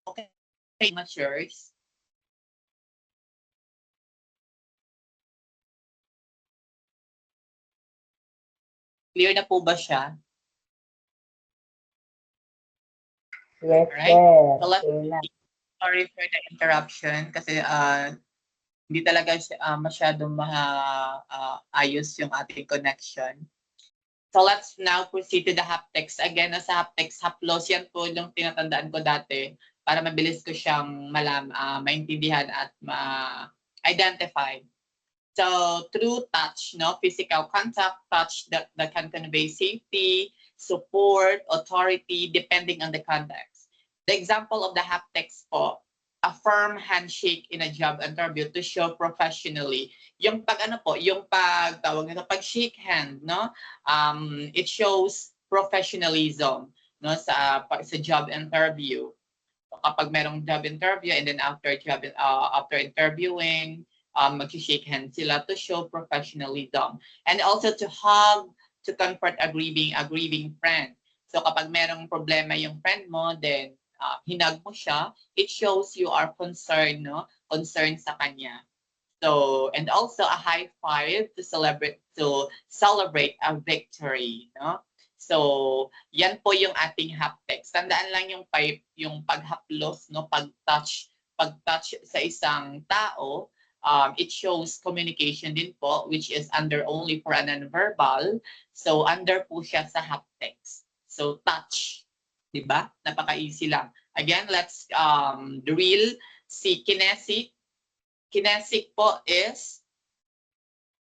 Okay, matures. Clear na po ba siya? Yes, Alright? sir. So let's Okay na. sorry for the interruption kasi hindi talaga masyadong ayos yung ating connection. So let's now proceed to the haptics. Again, sa haptics, haplos, yan po yung tinatandaan ko dati para mabilis ko siyang maintindihan at ma-identify. So through touch, no, physical contact, touch that can convey safety, support, authority, depending on the context. The example of the haptics po, a firm handshake in a job interview to show professionally. Yung pag ano po, yung pag tawag nito pag shake hand, no? It shows professionalism, no, sa job interview. So, kapag merong job interview and then after interviewing, mag-shake hands sila to show professionalism. And also to hug, to comfort a grieving friend. So kapag merong problema yung friend mo, then hinag mo siya, it shows you are concerned, no? Concerned sa kanya. So, and also a high five to celebrate a victory, no? So, yan po yung ating haptics. Tandaan lang yung paghaplos, no, pag-touch sa isang tao, it shows communication din po, which is under only for a non-verbal. So, under po siya sa haptics. So, touch, 'di ba? Napaka-easy lang. Again, let's drill si kinetic. Kinetic po is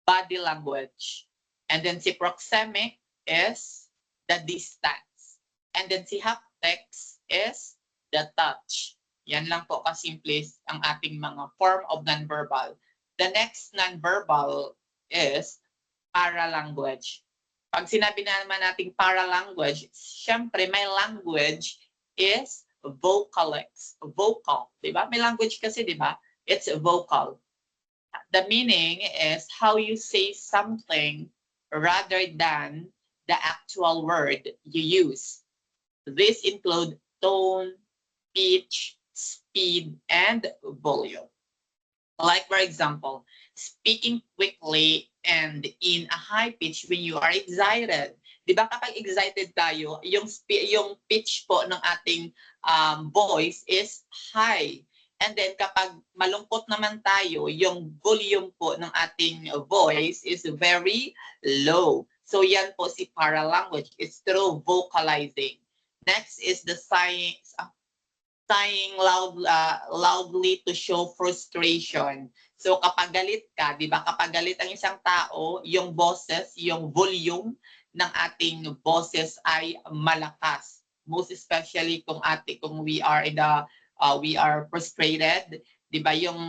body language. And then si proxemic is the distance. And then si haptics is the touch. Yan lang po kasimple ang ating mga form of nonverbal. The next nonverbal is paralanguage. Pag sinabi naman nating paralanguage, syempre may language is vocalics. Vocal, di ba? May language kasi, di ba? It's vocal. The meaning is how you say something rather than the actual word you use. This include tone, pitch, speed, and volume. Like for example, speaking quickly and in a high pitch when you are excited. Di ba kapag excited tayo, yung pitch po ng ating voice is high. And then kapag malungkot naman tayo, yung volume po ng ating voice is very low. So yan po si paralanguage. It's through vocalizing. Next is the sighing loudly to show frustration. So kapag galit ka, 'di ba? Kapag galit ang isang tao, yung boses, yung volume ng ating boses ay malakas. Most especially kung we are frustrated, 'di ba? Yung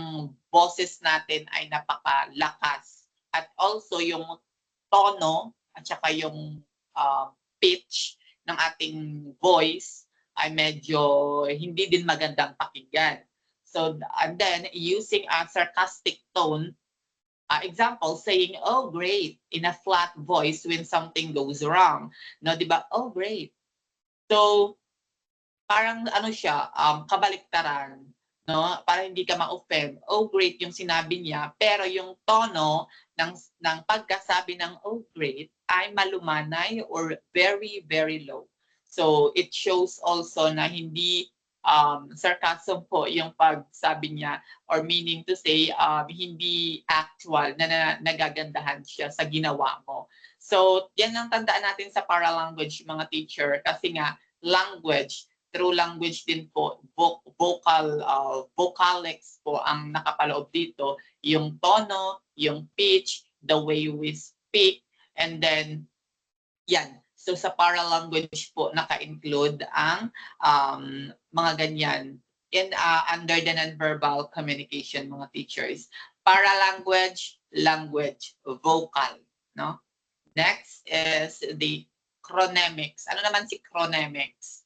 boses natin ay napakalakas. At also yung tono at saka yung pitch ng ating voice ay medyo hindi din magandang pakinggan. So, and then using a sarcastic tone, example, saying, oh, great, in a flat voice when something goes wrong. No, di ba? Oh, great. So, parang ano siya, kabaliktaran. No? Para hindi ka ma-offend. Oh, great yung sinabi niya. Pero yung tono ng pagkasabi ng oh, great ay malumanay or very, very low. So it shows also na hindi sarcasm po yung pagsabi niya or meaning to say hindi actual na nagagandahan siya sa ginawa mo. So yan ang tandaan natin sa paralanguage mga teacher kasi nga language, through language din po, vocalics po ang nakapaloob dito, yung tono, yung pitch, the way we speak, and then yan. So sa paralanguage po naka-include ang mga ganyan in under the nonverbal communication mga teachers. Paralanguage, language, vocal, no? Next is the chronemics. Ano naman si chronemics?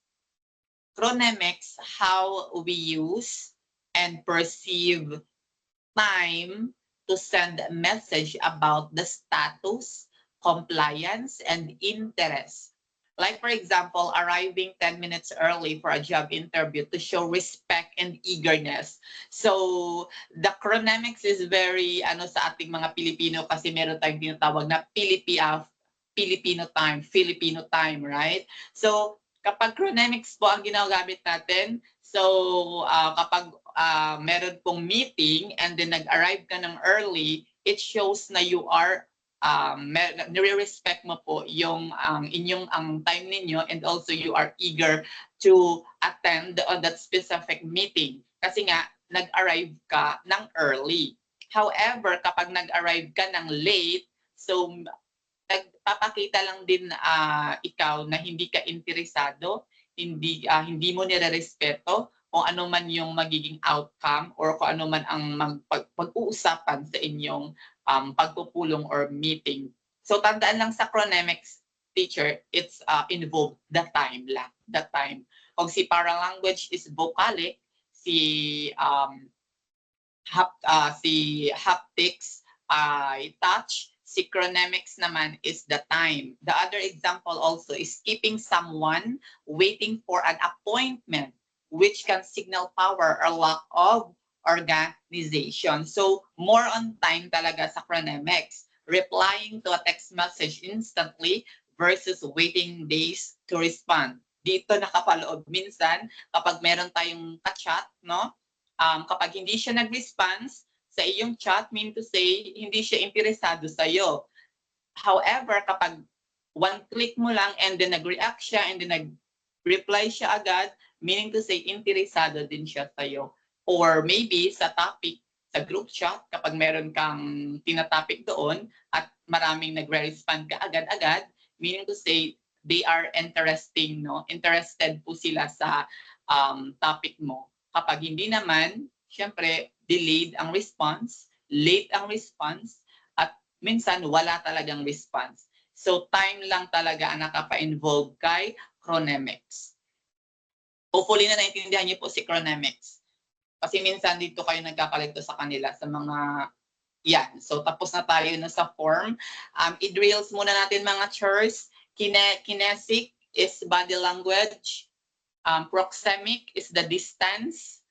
Chronemics, how we use and perceive time to send a message about the status, compliance, and interest Like for example, arriving 10 minutes early for a job interview to show respect and eagerness. So the chronemics is very sa ating mga Pilipino kasi meron tayong tinatawag na Filipino time, right? So kapag chronemics po ang ginagamit natin, so kapag meron pong meeting and then nag-arrive ka ng early, it shows na you are nire-respect mo po yung inyong time ninyo, and also you are eager to attend on that specific meeting kasi nga nag-arrive ka ng early. However, kapag nag-arrive ka ng late, so nagpapakita lang din ikaw na hindi ka interesado, hindi mo nire-respeto kung ano man yung magiging outcome or kung ano man ang pag-uusapan sa inyong pagpupulong or meeting. So tandaan lang sa chronemics, teacher, it's involved the time lang, the time. Kung si paralanguage is vocalic, si haptics ay touch, si chronemics naman is the time. The other example also is keeping someone waiting for an appointment, which can signal power or lack of organization. So more on time talaga sa chronemics. Replying to a text message instantly versus waiting days to respond. Dito nakapaloob minsan kapag meron tayong ka-chat, no? Kapag hindi siya nag-response sa iyong chat, mean to say, hindi siya interesado sa iyo. However, kapag one click mo lang and then nag-react siya and then nag-reply siya agad, meaning to say, interesado din siya sa iyo. Or maybe sa topic, sa group chat, kapag meron kang tinatopic doon at maraming nagre-respond ka agad-agad, meaning to say, they are interested po sila sa topic mo. Kapag hindi naman, syempre, delayed ang response, late ang response, at minsan wala talagang response. So time lang talaga ang nakapa-involve kay chronemics. Hopefully na naintindihan niyo po si chronemics. Kasi minsan dito kayo nagkakalito sa kanila sa mga yan. So tapos na tayo na sa form. I-drills muna natin mga chairs. Kinesic is body language. Proxemic is the distance.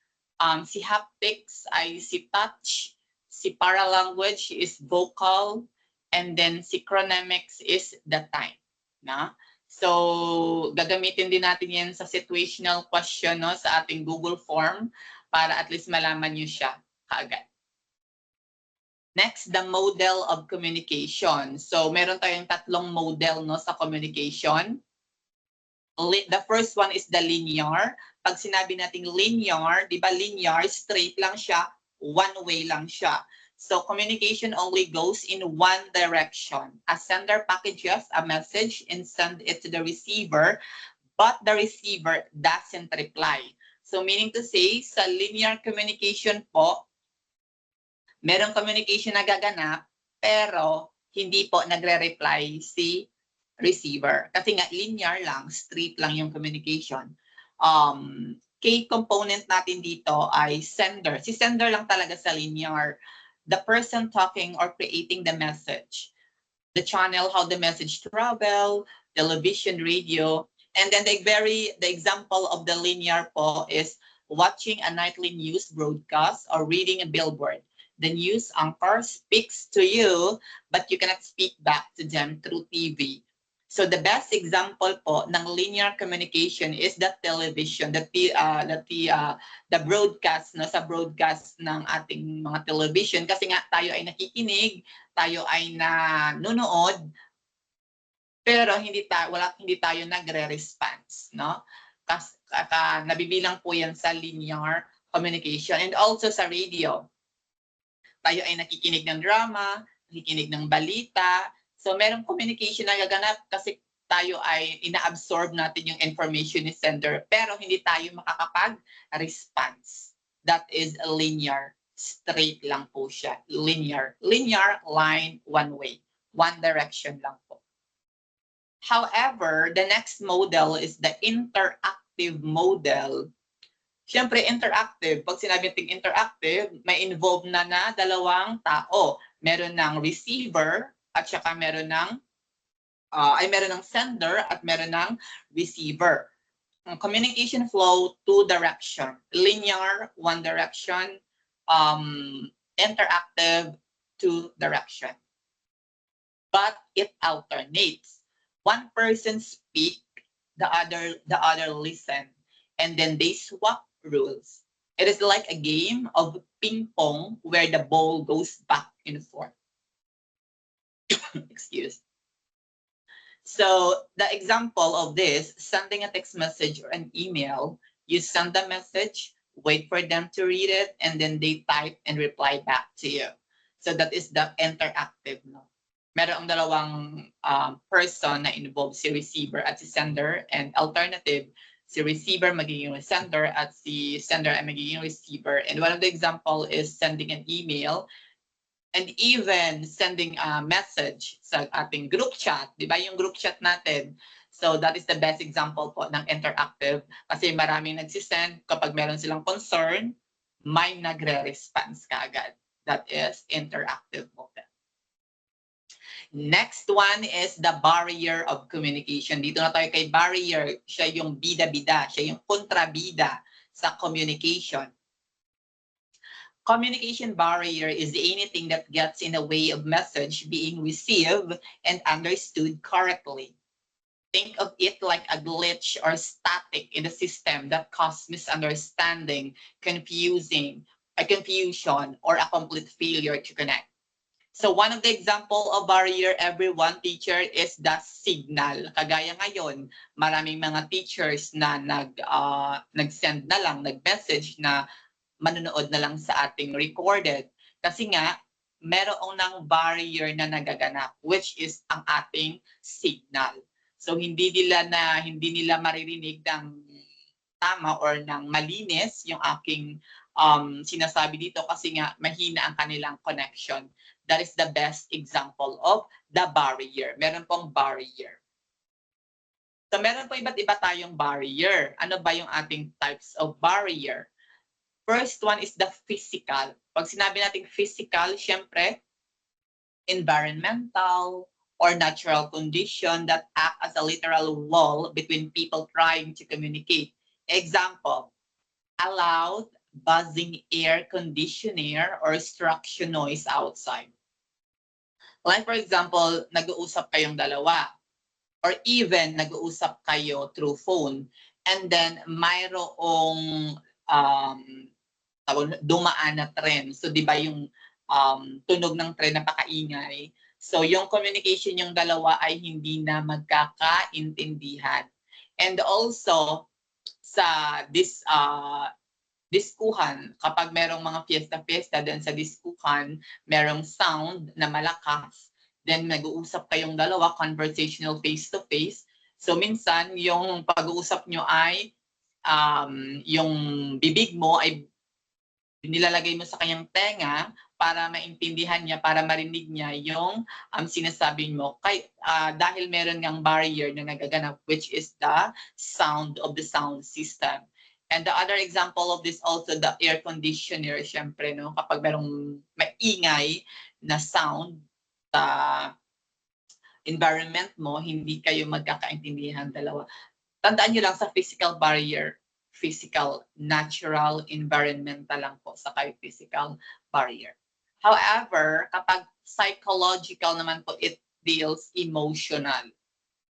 Si haptics ay si touch. Si paralanguage is vocal. And then si chronemics is the time. Na? So gagamitin din natin yan sa situational question, no, sa ating Google form para at least malaman nyo siya kaagad. Next, the model of communication. So meron tayong tatlong model, no, sa communication. The first one is the linear. Pag sinabi nating linear, di ba linear, straight lang siya, one way lang siya. So communication only goes in one direction. A sender packages a message and send it to the receiver, but the receiver doesn't reply. So meaning to say, sa linear communication po, merong communication na gaganap, pero hindi po nagre-reply si receiver. Kasi nga linear lang, straight lang yung communication. Key component natin dito ay sender. Si sender lang talaga sa linear. The person talking or creating the message. The channel, how the message travel, television, radio. And then the example of the linear po is watching a nightly news broadcast or reading a billboard. The news anchor speaks to you, but you cannot speak back to them through TV. So the best example po ng linear communication is the television, the broadcast, no, sa broadcast ng ating mga television, kasi nga tayo ay nakikinig, tayo ay nanonood, pero hindi tayo nagre-response, no? Kasi nabibilang po yan sa linear communication. And also sa radio, tayo ay nakikinig ng drama, nakikinig ng balita. So merong communication na gaganap kasi tayo ay ina-absorb natin yung information ni sender, pero hindi tayo makakapag-response. That is a linear. Straight lang po siya. Linear. Linear line, one way. One direction lang po. However, the next model is the interactive model. Siyempre, interactive. Pag sinabi natin interactive, may involve na dalawang tao. Meron ng receiver at saka meron ng ay meron ng sender at meron ng receiver. Ang communication flow, two direction. Linear, one direction. Interactive, two direction. But it alternates. One person speak, the other listen, and then they swap rules. It is like a game of ping pong where the ball goes back and forth. Excuse. So the example of this, sending a text message or an email, you send the message, wait for them to read it, and then they type and reply back to you. So that is the interactive. No? Meron ang dalawang person na involved, si receiver at si sender, and alternative, si receiver magiging sender at si sender ay magiging receiver. And one of the example is sending an email and even sending a message sa ating group chat. Di ba yung group chat natin? So that is the best example po ng interactive kasi maraming nagsisend. Kapag meron silang concern, may nagre-response kaagad. That is interactive mode. Next one is the barrier of communication. Dito na tayo kay barrier. Siya yung bida-bida. Siya yung kontrabida sa communication. Communication barrier is anything that gets in the way of message being received and understood correctly. Think of it like a glitch or static in the system that causes misunderstanding, confusion, or a complete failure to connect. So one of the example of barrier, everyone, teacher, is the signal. Kagaya ngayon, maraming mga teachers na nag-send na lang, nag-message na manonood na lang sa ating recorded. Kasi nga, meron ng barrier na nagaganap, which is ang ating signal. So hindi nila maririnig ng tama or ng malinis yung aking sinasabi dito kasi nga mahina ang kanilang connection. That is the best example of the barrier. Meron pong barrier. So meron po iba't iba tayong barrier. Ano ba yung ating types of barrier? First one is the physical. Pag sinabi natin physical, syempre, environmental or natural condition that act as a literal wall between people trying to communicate. Example, a loud, buzzing air conditioner or structure noise outside. Like for example, nag-uusap kayong dalawa or even nag-uusap kayo through phone and then mayroong dumaan na tren. So di ba yung tunog ng tren napakaingay. So yung communication yung dalawa ay hindi na magkakaintindihan. And also sa diskuhan, kapag merong mga fiesta-fiesta din sa diskuhan, merong sound na malakas, then nag-uusap kayong dalawa, conversational face-to-face. So minsan, yung pag-uusap nyo ay, yung bibig mo ay nilalagay mo sa kanyang tenga para maintindihan niya, para marinig niya yung sinasabi mo. Dahil meron ngang barrier na nagaganap, which is the sound of the sound system. And the other example of this also, the air conditioner, syempre, no? Kapag merong maingay na sound sa environment mo, hindi kayo magkakaintindihan dalawa. Tandaan nyo lang sa physical barrier, physical, natural, environmental lang po sa kayo physical barrier. However, kapag psychological naman po, it deals emotional.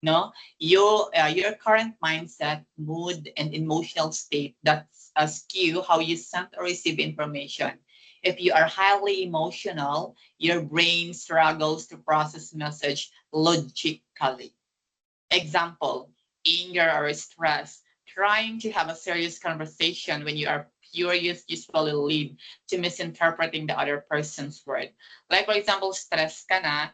No, your current mindset, mood, and emotional state that skew how you send or receive information. If you are highly emotional, your brain struggles to process message logically. Example, anger or stress. Trying to have a serious conversation when you are furious usually lead to misinterpreting the other person's word. Like for example, stress ka na,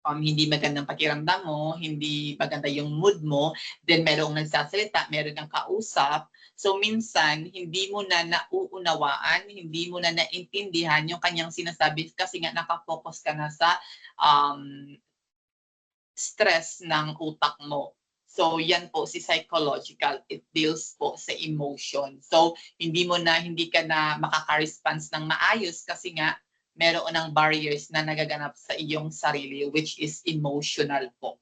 hindi magandang pakiramdam mo, hindi maganda yung mood mo, then merong nagsasalita, meron ng kausap. So minsan, hindi mo na nauunawaan, hindi mo na naintindihan yung kanyang sinasabi kasi nga nakafocus ka na sa stress ng utak mo. So yan po si psychological, it deals po sa emotion. So hindi ka na makaka-response ng maayos kasi nga meron ng barriers na nagaganap sa iyong sarili, which is emotional po.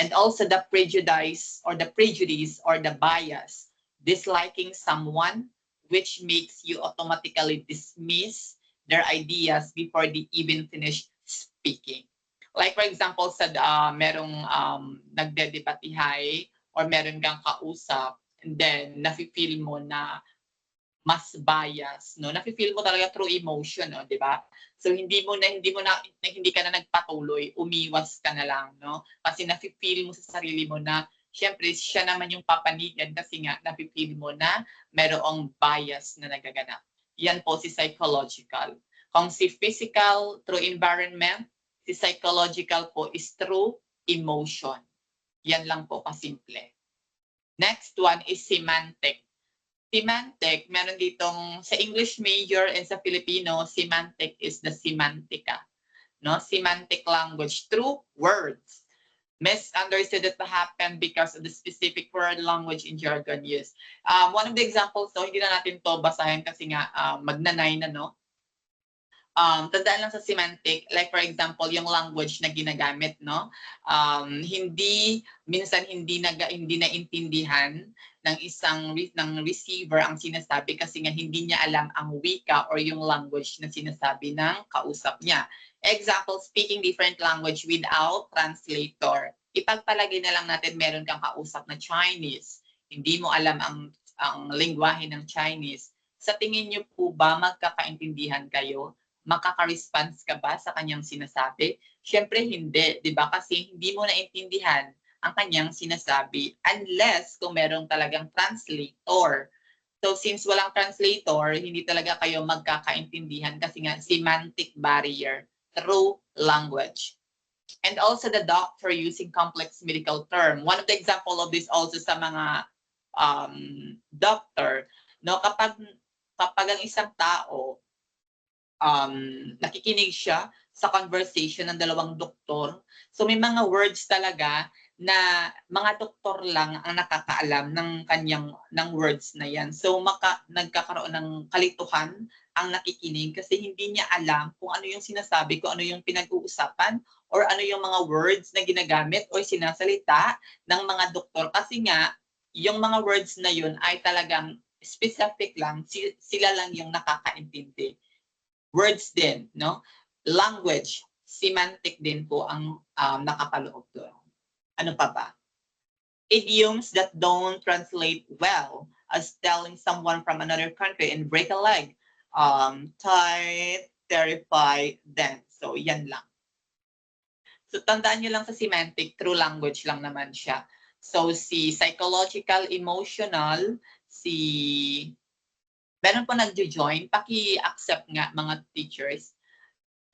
And also the prejudice or the bias, disliking someone, which makes you automatically dismiss their ideas before they even finish speaking. Like for example, sa merong nagdedebatihay or meron kang kausap, and then nafe-feel mo na mas bias, no? Nafe-feel mo talaga through emotion, no, 'di ba? So hindi ka na nagpatuloy, umiwas ka na lang, no? Kasi nafe-feel mo sa sarili mo na syempre siya naman yung papanigan kasi nga nafe-feel mo na merong bias na nagaganap. Yan po si psychological. Kung si physical through environment, si psychological po is through emotion. Yan lang po kasimple. Next one is semantic. Semantic, meron ditong sa English major and sa Filipino, semantic is the semantica. No? Semantic language through words. Misunderstood that happen because of the specific word, language, and jargon use. One of the examples, so hindi na natin to basahin kasi nga magnanay na, no? Tandaan lang sa semantic, like for example, yung language na ginagamit, no? Minsan hindi naintindihan ng receiver ang sinasabi kasi nga hindi niya alam ang wika or yung language na sinasabi ng kausap niya. Example, speaking different language without translator. Ipagpalagay na lang natin meron kang kausap na Chinese. Hindi mo alam ang lengguwahe ng Chinese. Sa tingin niyo po ba magkakaintindihan kayo? Makaka-response ka ba sa kanyang sinasabi? Siyempre hindi, di ba? Kasi hindi mo naintindihan ang kanyang sinasabi unless kung merong talagang translator. So since walang translator, hindi talaga kayo magkakaintindihan kasi nga semantic barrier through language. And also the doctor using complex medical term. One of the example of this also sa mga doctor, no, kapag ang isang tao nakikinig siya sa conversation ng dalawang doktor. So may mga words talaga na mga doktor lang ang nakakaalam ng words na yan. So nagkakaroon ng kalituhan ang nakikinig kasi hindi niya alam kung ano yung sinasabi, kung ano yung pinag-uusapan or ano yung mga words na ginagamit o sinasalita ng mga doktor kasi nga yung mga words na yun ay talagang specific lang, sila lang yung nakakaintindi. Words din, no? Language, semantic din po ang nakapaloob doon. Ano pa ba? Idioms that don't translate well, as telling someone from another country and break a leg. Tight, terrify, then. So, yan lang. So, tandaan nyo lang sa semantic, through language lang naman siya. So, si psychological, emotional, meron po nagjo-join, paki-accept nga mga teachers.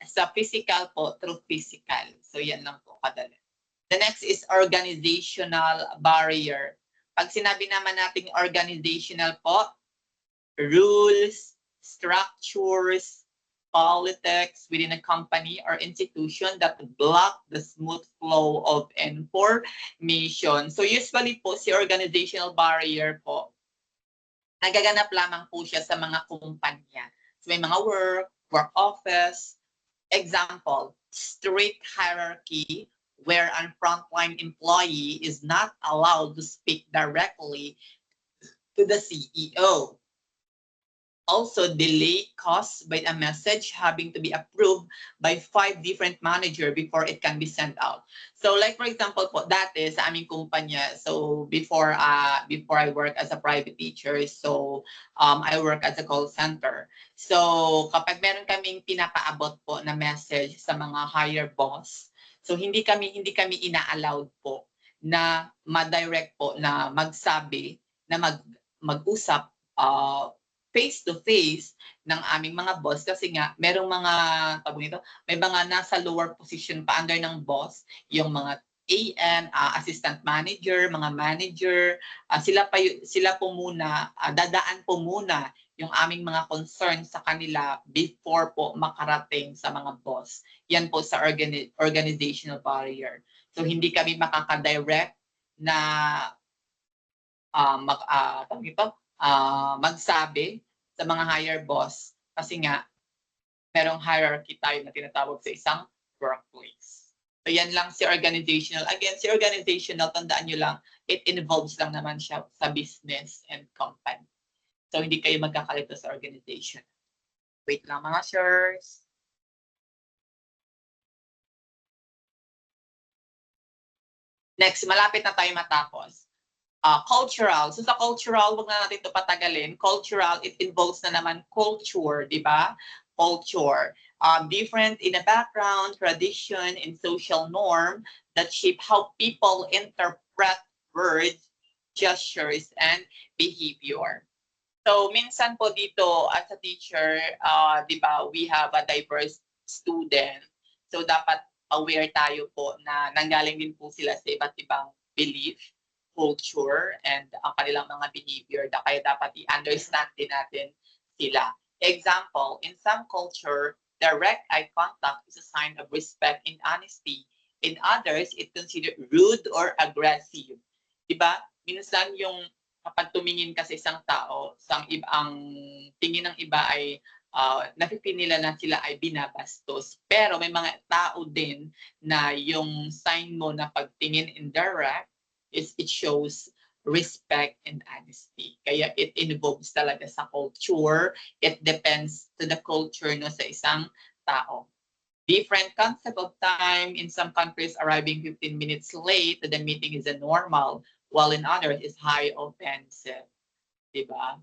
Sa physical po, through physical. So yan lang po kadali. The next is organizational barrier. Pag sinabi naman natin organizational po, rules, structures, politics within a company or institution that block the smooth flow of information. So usually po si organizational barrier po, nagaganap lamang po siya sa mga kumpanya. So may mga work office. Example, strict hierarchy where a frontline employee is not allowed to speak directly to the CEO. Also, delay caused by a message having to be approved by 5 different managers before it can be sent out. So like for example po, dati sa aming kumpanya, so before I work as a private teacher, so I work as a call center. So kapag meron kaming pinapaabot po na message sa mga higher boss, so hindi kami ina-allowed po na ma-direct po na magsabi, na mag-usap face-to-face ng aming mga boss kasi nga merong mga may mga nasa lower position pa under ng boss, yung mga AN, assistant manager, mga manager, sila po muna, dadaan po muna yung aming mga concern sa kanila before po makarating sa mga boss. Yan po sa organizational barrier. So hindi kami makaka-direct na magsabi sa mga higher boss kasi nga merong hierarchy tayo na tinatawag sa isang workplace. So yan lang si organizational. Again, si organizational, tandaan nyo lang, it involves lang naman siya sa business and company. So hindi kayo magkakalito sa organization. Wait lang mga sirs. Next, malapit na tayo matapos. Cultural. So sa cultural, wag na natin ito patagalin. Cultural, it involves na naman culture, di ba? Culture. Different in a background, tradition, and social norm that shape how people interpret words, gestures, and behavior. So minsan po dito as a teacher, di ba, we have a diverse student. So dapat aware tayo po na nanggaling din po sila sa iba't ibang belief, culture, and ang kanilang mga behavior. Kaya dapat i-understand din natin sila. Example, in some culture, direct eye contact is a sign of respect and honesty. In others, it considered rude or aggressive. Diba? Minsan yung kapag tumingin ka sa isang tao, ang tingin ng iba ay napipil nila na sila ay binabastos. Pero may mga tao din na yung sign mo na pagtingin indirect is it shows respect and honesty. Kaya it involves talaga sa culture. It depends to the culture no sa isang tao. Different concept of time. In some countries, arriving 15 minutes late to the meeting is a normal, while in others is high offensive. Diba?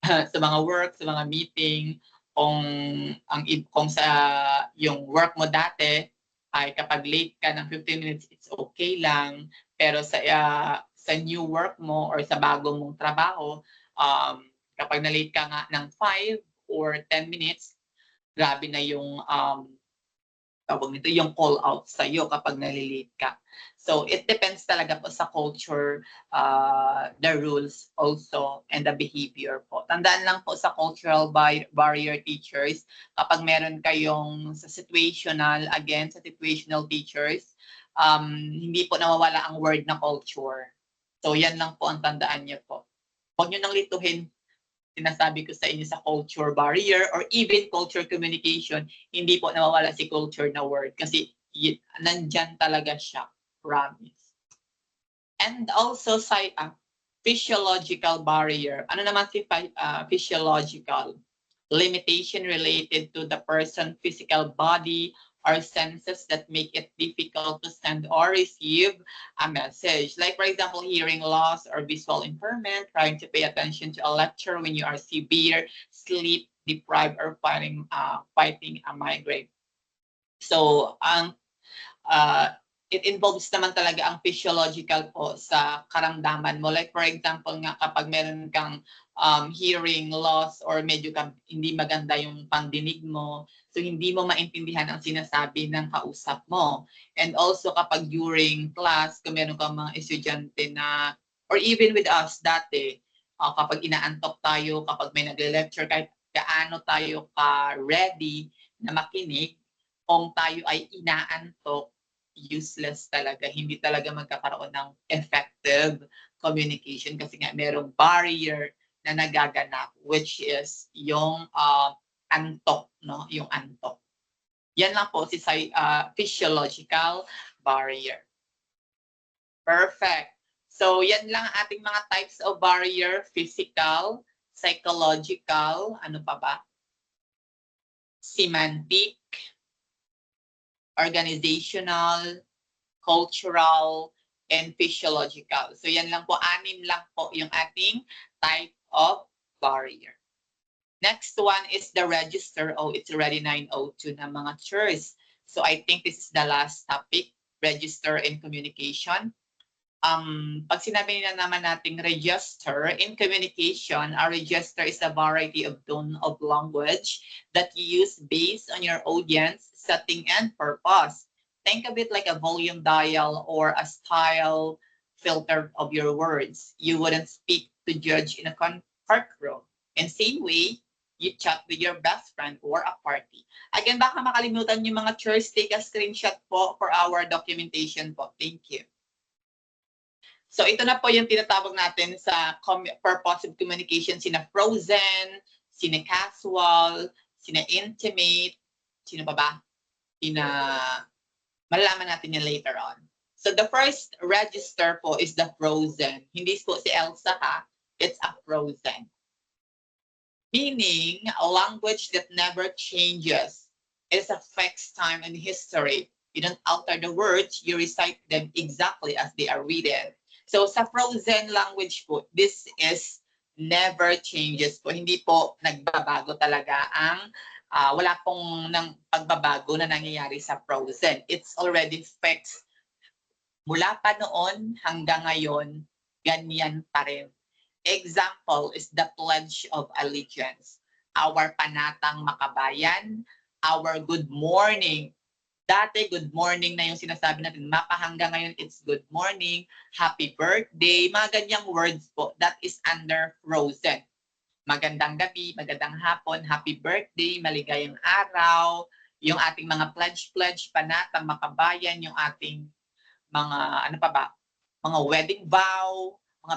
Sa mga work, sa mga meeting, kung sa yung work mo dati, ay kapag late ka ng 15 minutes, it's okay lang. Pero sa new work mo or sa bago mong trabaho, kapag na-late ka nga ng 5 or 10 minutes, grabe na yung tawag nito, yung call out sa iyo kapag nalilate ka. So it depends talaga po sa culture, the rules also, and the behavior po. Tandaan lang po sa cultural barrier teachers, kapag meron kayong sa situational, again, sa situational teachers, hindi po nawawala ang word na culture. So yan lang po ang tandaan niyo po. Huwag niyo nang lituhin sinasabi ko sa inyo sa culture barrier or even culture communication, hindi po nawawala si culture na word kasi nandyan talaga siya. Promise. And also physiological barrier. Ano naman si physiological? Limitation related to the person's physical body or senses that make it difficult to send or receive a message. Like for example, hearing loss or visual impairment, trying to pay attention to a lecture when you are severe, sleep deprived, or fighting a migraine. So, it involves naman talaga ang physiological po sa karamdaman mo. Like for example nga, kapag meron kang hearing loss or medyo hindi maganda yung pandinig mo, so hindi mo maintindihan ang sinasabi ng kausap mo. And also kapag during class, kung meron kang mga estudyante na, or even with us dati, kapag inaantok tayo, kapag may nagle-lecture, kahit gaano tayo ka-ready na makinig, kung tayo ay inaantok, useless talaga. Hindi talaga magkakaroon ng effective communication kasi nga merong barrier na nagaganap, which is yung antok, no? Yung antok. Yan lang po si physiological barrier. Perfect. So yan lang ating mga types of barrier: physical, psychological, ano pa ba? Semantic, organizational, cultural, and physiological. So yan lang po, 6 lang po yung ating type of barrier. Next one is the register. Oh, it's already 9:02 na mga chairs. So I think this is the last topic, register and communication. Pag sinabi nila naman nating register in communication, a register is a variety of tone of language that you use based on your audience, setting, and purpose. Think of it like a volume dial or a style filter of your words. You wouldn't speak to judge in a courtroom. In same way, you chat with your best friend or a party. Again, baka makalimutan yung mga chairs, take a screenshot po for our documentation po. Thank you. So ito na po yung tinatawag natin sa purposive communication, sina frozen, sina casual, sina intimate, sino pa ba? Sina Malalaman natin yan later on. So the first register po is the frozen. Hindi po si Elsa ha. It's a frozen. Meaning, a language that never changes. It affects time and history. You don't alter the words, you recite them exactly as they are written. So sa frozen language po, this is never changes po. Hindi po nagbabago talaga ang wala pong ng pagbabago na nangyayari sa frozen. It's already fixed. Mula pa noon hanggang ngayon, ganyan pa rin. Example is the Pledge of Allegiance. Our panatang makabayan, our good morning. Dati good morning na yung sinasabi natin. Mapa hanggang ngayon it's good morning, happy birthday, mga ganyang words po. That is under frozen. Magandang gabi, magandang hapon, happy birthday, maligayang araw, yung ating mga pledge, panatang makabayan, yung ating mga ano pa ba? Mga wedding vow, mga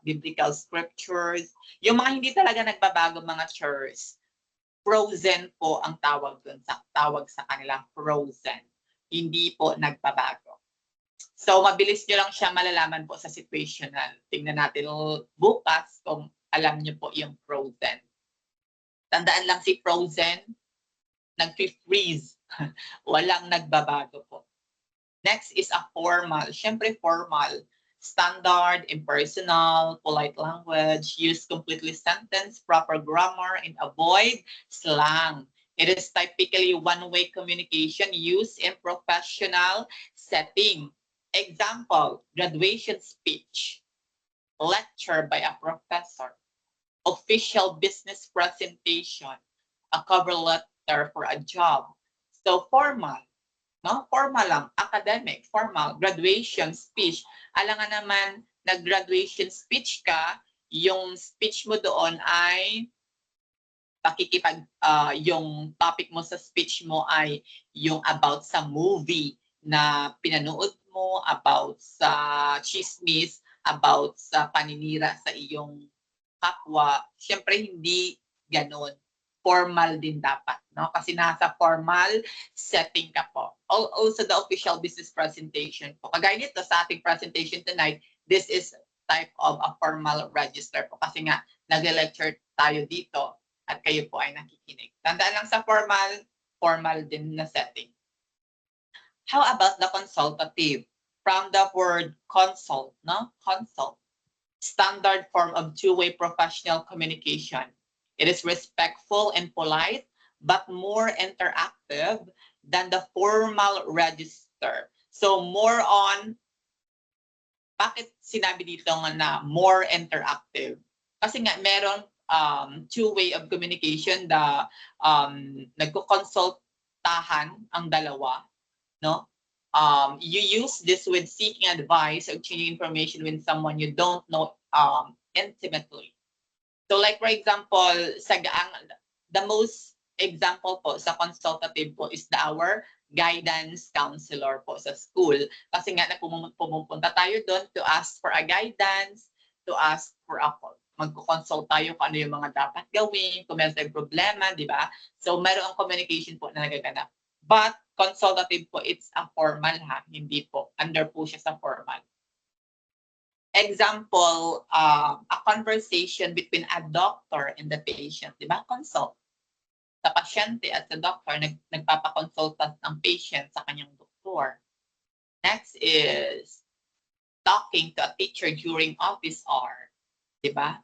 biblical scriptures, yung mga hindi talaga nagbabago mga church. Frozen po ang tawag sa kanila, frozen. Hindi po nagbabago. So mabilis nyo lang siya malalaman po sa situational. Tingnan natin bukas kung alam nyo po yung frozen. Tandaan lang si frozen, nag-freeze. Walang nagbabago po. Next is a formal. Siyempre formal. Standard, impersonal, polite language, use completely sentence, proper grammar, and avoid slang. It is typically one-way communication used in professional setting. Example, graduation speech, lecture by a professor, official business presentation, a cover letter for a job. So formal. No? Formal lang, academic, formal, graduation speech. Alam nga naman, nag-graduation speech ka, yung speech mo doon ay yung topic mo sa speech mo ay yung about sa movie na pinanood mo, about sa chismis, about sa paninira sa iyong kapwa. Siyempre, hindi ganon. Formal din dapat, no? Kasi nasa formal setting ka po. Also the official business presentation po. Kagaya nito sa ating presentation tonight, this is type of a formal register po. Kasi nga, nag-lecture tayo dito at kayo po ay nakikinig. Tandaan lang sa formal din na setting. How about the consultative? From the word consult, no? Consult. Standard form of two-way professional communication. It is respectful and polite, but more interactive than the formal register. So more on, bakit sinabi dito na more interactive? Kasi nga meron two-way of communication na nagko-consultahan ang dalawa, no? You use this with seeking advice or exchanging information with someone you don't know intimately. So like for example, the most example po sa consultative po is our guidance counselor po sa school. Kasi nga pumupunta tayo doon to ask for a guidance, to ask for a magko-consult tayo kung ano yung mga dapat gawin, kung meron tayong problema, di ba? So mayroong communication po na nagaganap. But consultative po, it's a formal ha, hindi po. Under po siya sa formal. Example, a conversation between a doctor and the patient, di ba? Consult. Sa pasyente at sa doctor, nagpapakonsulta ng patient sa kanyang doktor. Next is talking to a teacher during office hour, di ba?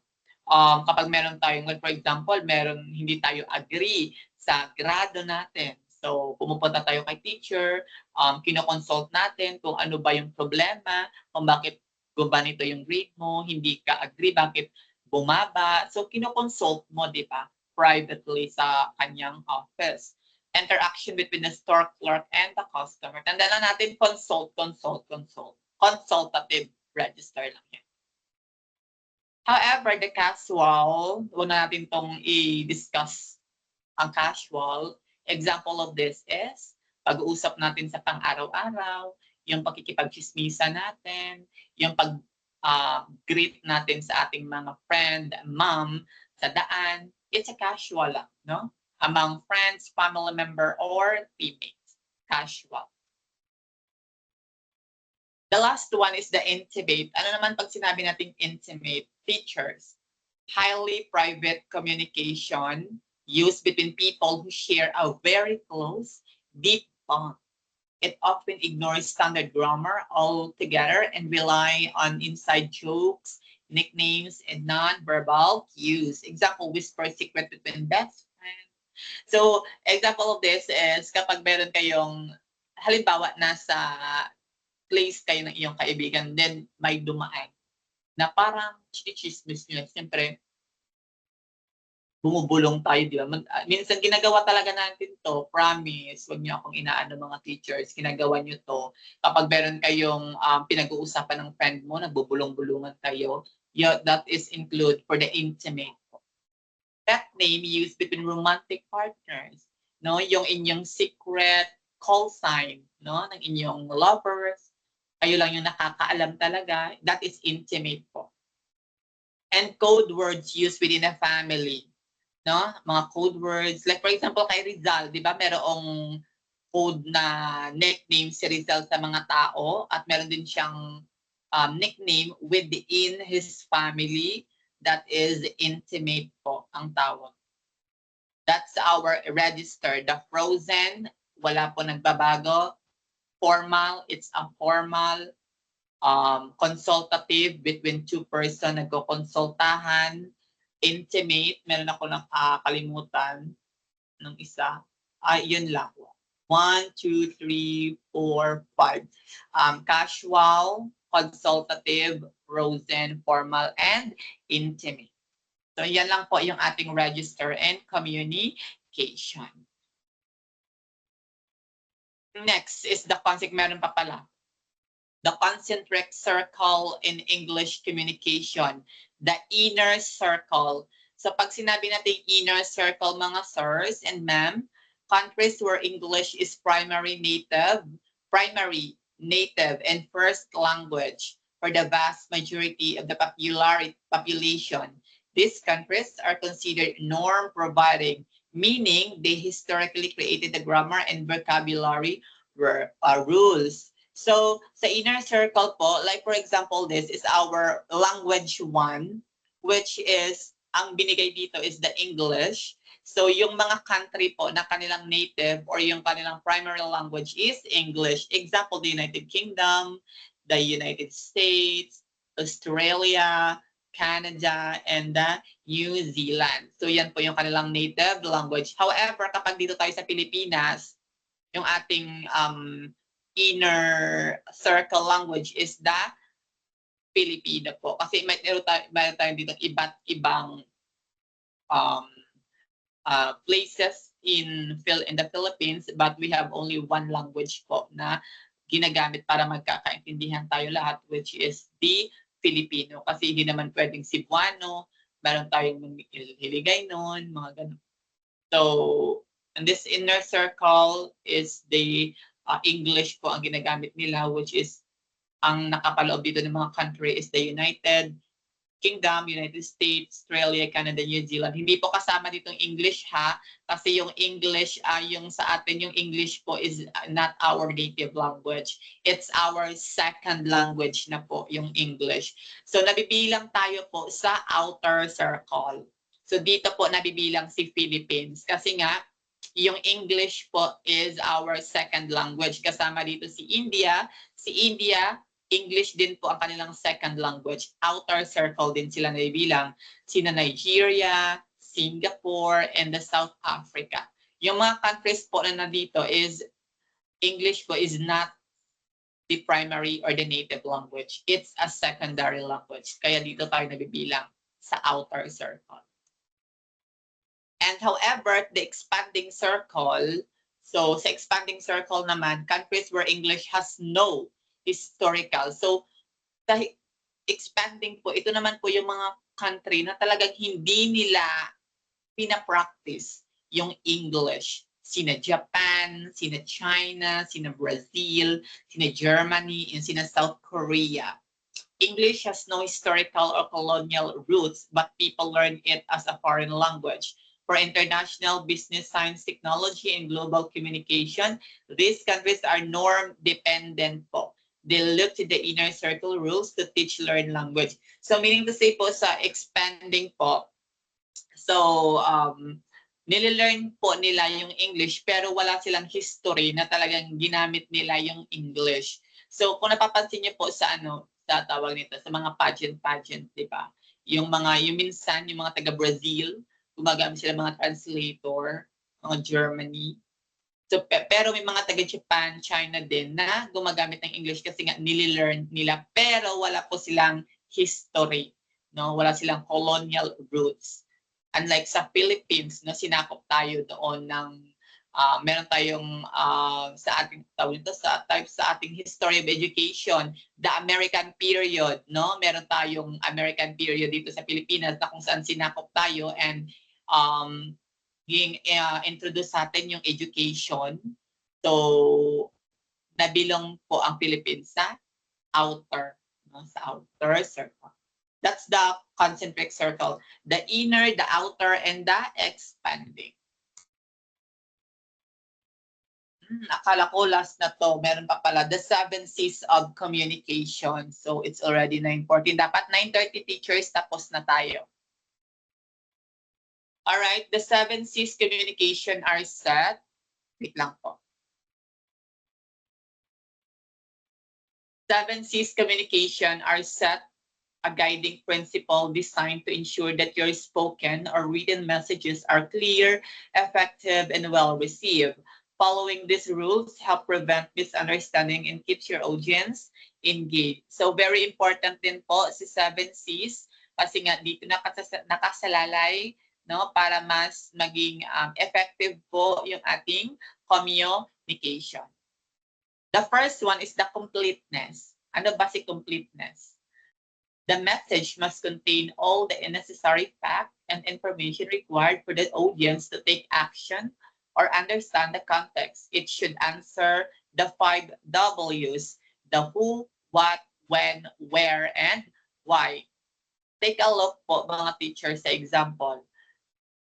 Kapag meron tayong, for example, hindi tayo agree sa grado natin. So, pumupunta tayo kay teacher, kinoconsult natin kung ano ba yung problema, kung bakit ganito yung grade mo, hindi ka agree, bakit bumaba. So, kinoconsult mo, di ba? Privately sa kanyang office. Interaction between the store clerk and the customer. Tandaan lang natin, consult. Consultative register lang yan. However, the casual, huwag na natin itong i-discuss ang casual. Example of this is, pag-uusap natin sa pang-araw-araw, yung pagkikipag-chismisa natin, yung pag-greet natin sa ating mga friend, mom, sa daan. It's a casual lang, no? Among friends, family member, or teammates. Casual. The last one is the intimate. Ano naman pag sinabi nating intimate? Features. Highly private communication used between people who share a very close, deep bond. It often ignores standard grammar altogether and rely on inside jokes, nicknames, and non-verbal cues. Example, whisper secret between best friends. So, example of this is kapag meron kayong, halimbawa, nasa place kayo ng iyong kaibigan, then may dumaan na parang chismis nyo. Siyempre, bumubulong tayo, di ba? Minsan ginagawa talaga natin to, promise, wag niyo akong inaano mga teachers, ginagawa niyo to. Kapag meron kayong pinag-uusapan ng friend mo, nagbubulong-bulungan kayo, that is include for the intimate. That name used between romantic partners, no? Yung inyong secret call sign, no? Ng inyong lovers, kayo lang yung nakakaalam talaga, that is intimate po. And code words used within a family. No, mga code words. Like for example, kay Rizal, di ba, merong code na nickname si Rizal sa mga tao at meron din siyang nickname within his family that is intimate po ang tawag. That's our register. The frozen, wala po nagbabago. Formal, it's a formal. Consultative, between two person, nagko-konsultahan. Intimate, meron ako nakakalimutan ng isa. Yun lang. 1, 2, 3, 4, 5. Casual, consultative, frozen, formal, and intimate. So yan lang po yung ating register and communication. Next is the concept, meron pa pala. The concentric circle in English communication, the inner circle. So pag sinabi natin inner circle, mga sirs and ma'am, countries where English is primary, native, and first language for the vast majority of the population. These countries are considered norm-providing, meaning they historically created the grammar and vocabulary rules. So, sa inner circle po, like for example, this is our language 1, which is, ang binigay dito is the English. So, yung mga country po na kanilang native or yung kanilang primary language is English. Example, the United Kingdom, the United States, Australia, Canada, and the New Zealand. So, yan po yung kanilang native language. However, kapag dito tayo sa Pilipinas, yung ating inner circle language is the Filipino po. Kasi mayroon tayo dito iba't ibang places in the Philippines, but we have only one language po na ginagamit para magkakaintindihan tayo lahat, which is the Filipino. Kasi hindi naman pwedeng Cebuano, meron tayong Hiligay noon, mga ganun. So, and this inner circle is the English po ang ginagamit nila, which is ang nakapaloob dito ng mga country is the United Kingdom, United States, Australia, Canada, New Zealand. Hindi po kasama ditong English ha, kasi yung English, yung sa atin, yung English po is not our native language. It's our second language na po, yung English. So nabibilang tayo po sa outer circle. So dito po nabibilang si Philippines kasi nga, yung English po is our second language. Kasama dito si India. Si India, English din po ang kanilang second language. Outer circle din sila nabibilang. Sina Nigeria, Singapore, and the South Africa. Yung mga countries po na nandito is, English po is not the primary or the native language. It's a secondary language. Kaya dito tayo nabibilang sa outer circle. And however, the expanding circle, so sa expanding circle naman, countries where English has no historical. So, dahil expanding po, ito naman po yung mga country na talagang hindi nila pinapractice yung English. Sina Japan, sina China, sina Brazil, sina Germany, and sina South Korea. English has no historical or colonial roots, but people learn it as a foreign language. For international business, science, technology, and global communication, these countries are norm-dependent po. they look to the inner circle rules to teach learn language. So meaning to say po sa expanding po, so nililearn po nila yung English pero wala silang history na talagang ginamit nila yung English. So kung napapansin niyo po sa sa tawag nito, sa mga pageant, di ba? Yung minsan, yung mga taga-Brazil, gumagamit sila mga translator, mga Germany. So, pero may mga taga-Japan, China din na gumagamit ng English kasi nga nililearn nila pero wala po silang history, no? Wala silang colonial roots. Unlike sa Philippines, no, sinakop tayo doon ng meron tayong sa ating sa ating history of education, the American period, no? Meron tayong American period dito sa Pilipinas na kung saan sinakop tayo and introduce sa atin yung education. So nabilong po ang Philippines sa outer, no? Sa outer circle. That's the concentric circle. The inner, the outer, and the expanding. Akala ko last na to. Meron pa pala. The 7 C's of communication. So it's already 9:40. Dapat 9:30 teachers, tapos na tayo. Alright, the 7 C's communication are set. Wait lang po. 7 C's communication are set. A guiding principle designed to ensure that your spoken or written messages are clear, effective, and well received. Following these rules help prevent misunderstanding and keeps your audience engaged. So very important din po si 7 C's kasi nga dito nakasalalay, no, para mas maging effective po yung ating communication. The first one is the completeness. Ano ba si completeness? The message must contain all the necessary facts and information required for the audience to take action or understand the context. It should answer the 5 W's, the who, what, when, where, and why. Take a look po mga teachers sa example.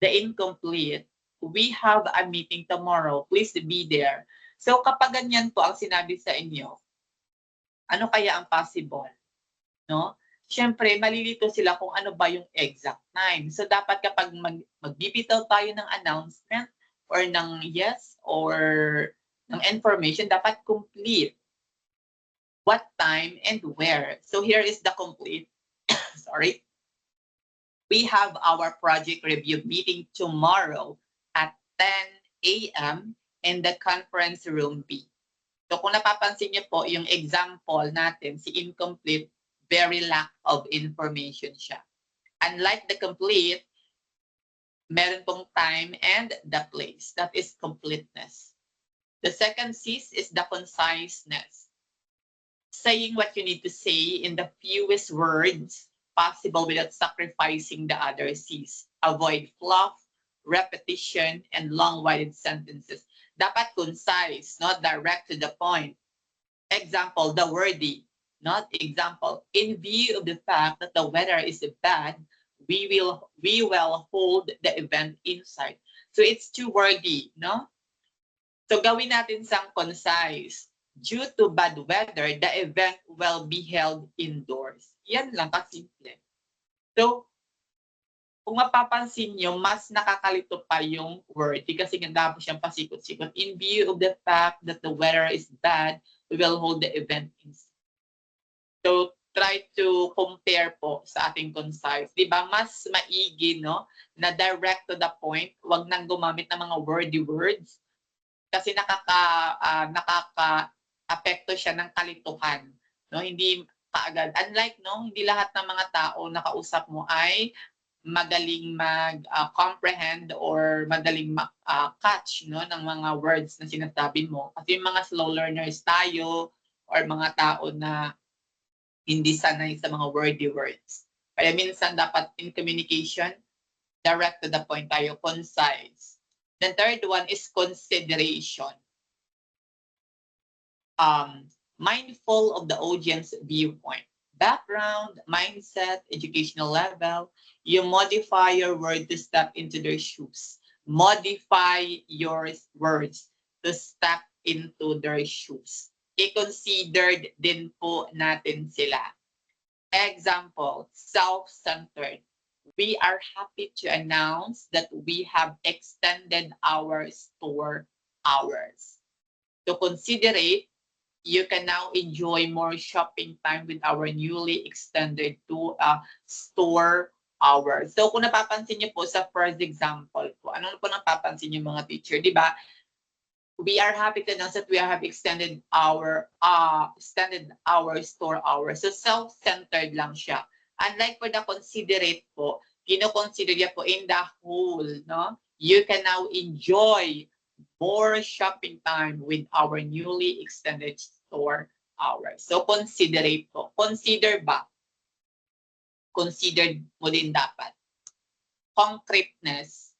The incomplete. We have a meeting tomorrow. Please be there. So kapag ganyan po ang sinabi sa inyo, ano kaya ang possible? No? Siyempre, malilito sila kung ano ba yung exact time. So, dapat kapag magbibitaw tayo ng announcement or ng yes or ng information, dapat complete. What time and where. So, here is the complete. Sorry. We have our project review meeting tomorrow at 10 a.m. in the conference room B. So, kung napapansin niyo po, yung example natin, si incomplete, very lack of information siya. Unlike the complete, meron pong time and the place. That is completeness. The second C is the conciseness. Saying what you need to say in the fewest words possible without sacrificing the other C's. Avoid fluff, repetition, and long-winded sentences. Dapat concise, not direct to the point. Example, the wordy. Not example. In view of the fact that the weather is bad, we will hold the event inside. So it's too wordy, no? So gawin natin sang concise. Due to bad weather, the event will be held indoors. Yan lang kasimple. So kung mapapansin nyo, mas nakakalito pa yung wordy kasi ganda po siyang pasikot-sikot. In view of the fact that the weather is bad, we will hold the event inside. So, try to compare po sa ating concise. Di ba? Mas maigi, no? Na direct to the point. Huwag nang gumamit ng mga wordy words. Kasi nakaka-apekto siya ng kalituhan. No? Hindi kaagad. Unlike, no? Hindi lahat ng mga tao na kausap mo ay magaling mag-comprehend or madaling catch, no? Ng mga words na sinasabi mo. Kasi yung mga slow learners tayo or mga tao na hindi sanay sa mga wordy words. Kaya minsan dapat in communication, direct to the point tayo, concise. The third one is consideration. Mindful of the audience viewpoint. Background, mindset, educational level. You modify your word to step into their shoes. Modify your words to step into their shoes. i-considered din po natin sila. Example, self-centered. We are happy to announce that we have extended our store hours. To considerate, you can now enjoy more shopping time with our newly extended store hours. So kung napapansin niyo po sa first example po, ano po napapansin niyo mga teacher, di ba? We are happy to announce that we have extended our store hours. So self-centered lang siya. Unlike for the considerate po, kino-consider niya po in the whole, no? You can now enjoy more shopping time with our newly extended store hours. So considerate po. Consider ba? Considered mo din dapat. Concreteness.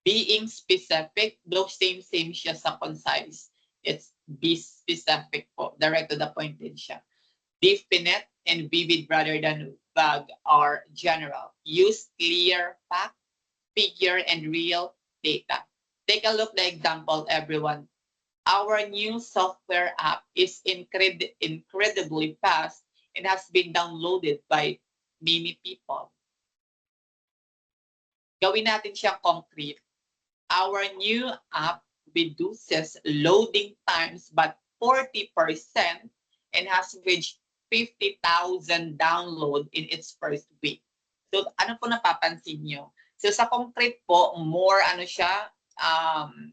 Being specific, though same siya sa concise. It's be specific po. Direct to the point din siya. Definite and vivid rather than vague or general. Use clear fact, figure, and real data. Take a look at the example, everyone. Our new software app is incredibly fast and has been downloaded by many people. Gawin natin siyang concrete. Our new app reduces loading times by 40% and has reached 50,000 download in its first week. So ano po napapansin nyo? So sa concrete po, more ano siya,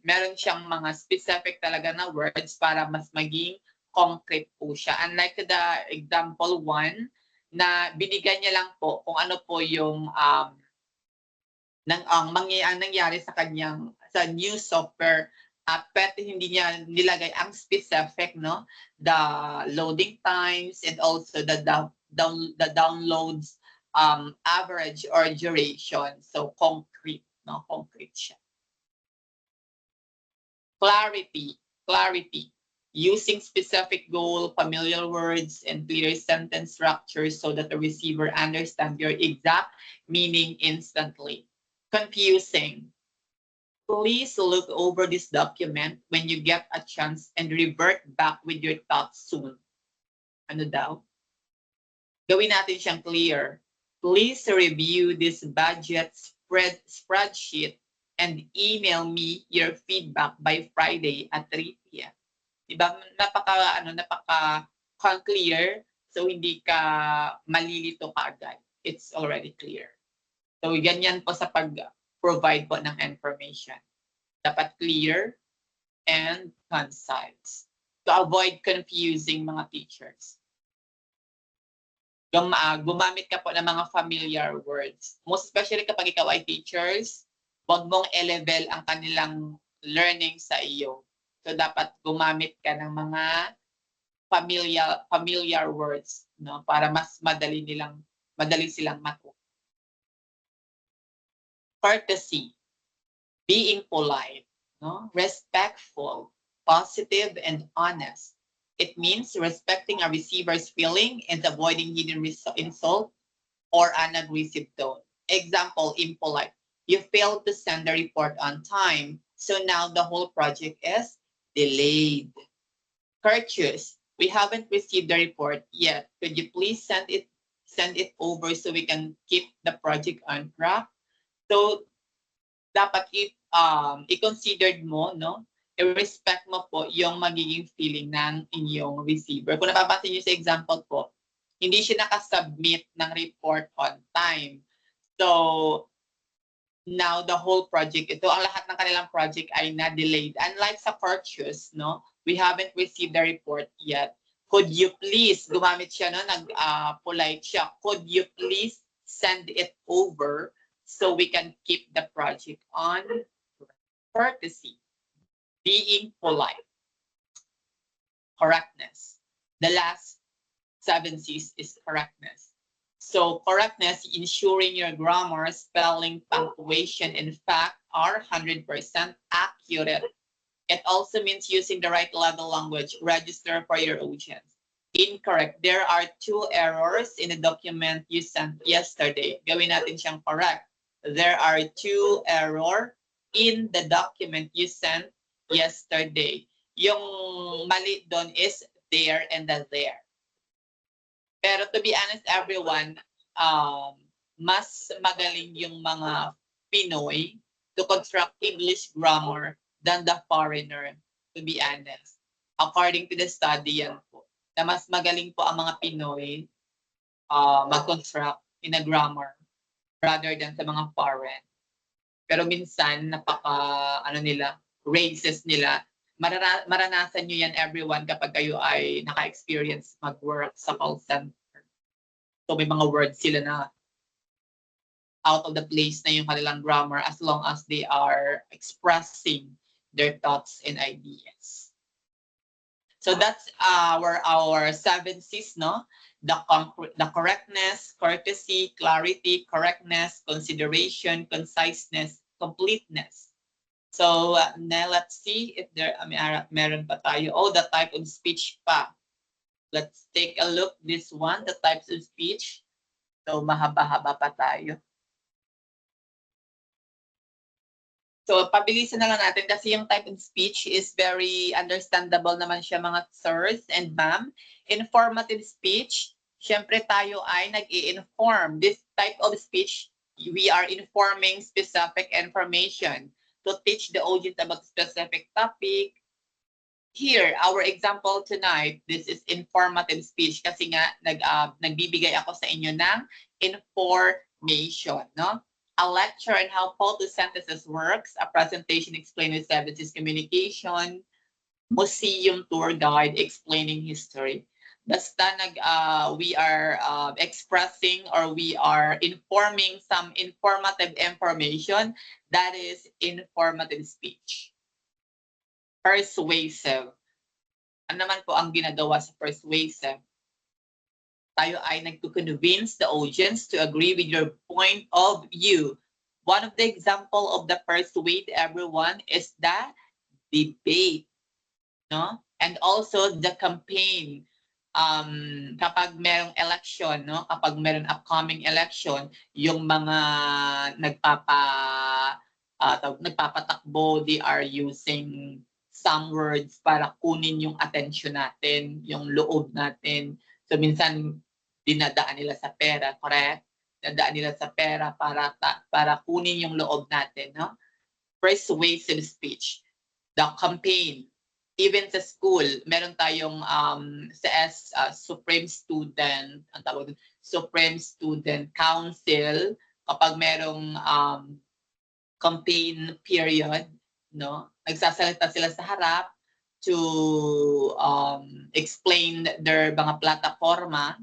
meron siyang mga specific talaga na words para mas maging concrete po siya. Unlike the example 1, na binigyan niya lang po kung ano po yung nangyari sa kanyang sa new software pero hindi niya nilagay ang specific, no, the loading times and also the downloads average or duration. So concrete, no, concrete siya. Clarity, using specific goal, familiar words, and clear sentence structures so that the receiver understands your exact meaning instantly. Confusing. Please look over this document when you get a chance and revert back with your thoughts soon. Ano daw? Gawin natin siyang clear. Please review this budget spreadsheet and email me your feedback by Friday at 3 p.m. Diba? Napaka-clear, so hindi ka malilito kaagad. It's already clear. So, ganyan po sa pag-provide po ng information. Dapat clear and concise to avoid confusing mga teachers. Gumamit ka po ng mga familiar words. Most especially kapag ikaw ay teachers, huwag mong i-level ang kanilang learning sa iyo. So, dapat gumamit ka ng mga familiar words, no, para mas madali silang matuto. Courtesy, being polite, no, respectful, positive, and honest. It means respecting a receiver's feeling and avoiding hidden insult or an aggressive tone. Example, impolite. You failed to send the report on time, so now the whole project is delayed. Courteous. We haven't received the report yet. Could you please send it over so we can keep the project on track? So, dapat i-considered mo, no? I-respect mo po yung magiging feeling ng inyong receiver. Kung napapansin niyo sa example po, hindi siya nakasubmit ng report on time. So, now the whole project, ang lahat ng kanilang project ay na-delayed. Unlike sa courteous, no? We haven't received the report yet. Could you please, gumamit siya, no? Polite siya. Could you please send it over so we can keep the project on? Courtesy, being polite. Correctness. The last 7 C's is correctness. So correctness, ensuring your grammar, spelling, punctuation, and fact are 100% accurate. It also means using the right level language. Register for your audience. Incorrect. There are 2 errors in the document you sent yesterday. Gawin natin siyang correct. There are 2 errors in the document you sent yesterday. Yung mali doon is there and the there. Pero to be honest, everyone, mas magaling yung mga Pinoy to construct English grammar than the foreigner, to be honest. According to the study yan po, na mas magaling po ang mga Pinoy mag-construct in a grammar rather than sa mga foreign. Pero minsan, racist nila. Maranasan nyo yan, everyone, kapag kayo ay naka-experience mag-work sa call center. So may mga words sila na out of the place na yung kanilang grammar as long as they are expressing their thoughts and ideas. So that's our 7 C's, no? The correctness, courtesy, clarity, correctness, consideration, conciseness, completeness. So now let's see if there meron pa tayo. Oh, the type of speech pa. Let's take a look this one, the types of speech. So mahaba-haba pa tayo. So pabilisan na lang natin kasi yung type of speech is very understandable naman siya mga sirs and ma'am. Informative speech, syempre tayo ay nag-i-inform. This type of speech, we are informing specific information to teach the audience about specific topic. Here, our example tonight, this is informative speech kasi nga nagbibigay ako sa inyo ng information, no? A lecture on how photosynthesis works, a presentation explaining 7 C's communication, museum tour guide explaining history. Basta we are expressing or we are informing some informative information, that is informative speech. Persuasive. Ano naman po ang ginagawa sa persuasive? Tayo ay nag-convince the audience to agree with your point of view. One of the example of the persuade everyone is the debate, no? And also the campaign. Kapag merong election, no? Kapag merong upcoming election, yung mga nagpapatakbo, they are using some words para kunin yung attention natin, yung loob natin. So minsan dinadaan nila sa pera, correct? Dinadaan nila sa pera para kunin yung loob natin, no? Persuasive speech. The campaign. Even sa school, meron tayong Supreme Student, ang tawag doon, Supreme Student Council, kapag merong campaign period, no? Nagsasalita sila sa harap to explain their mga plataforma,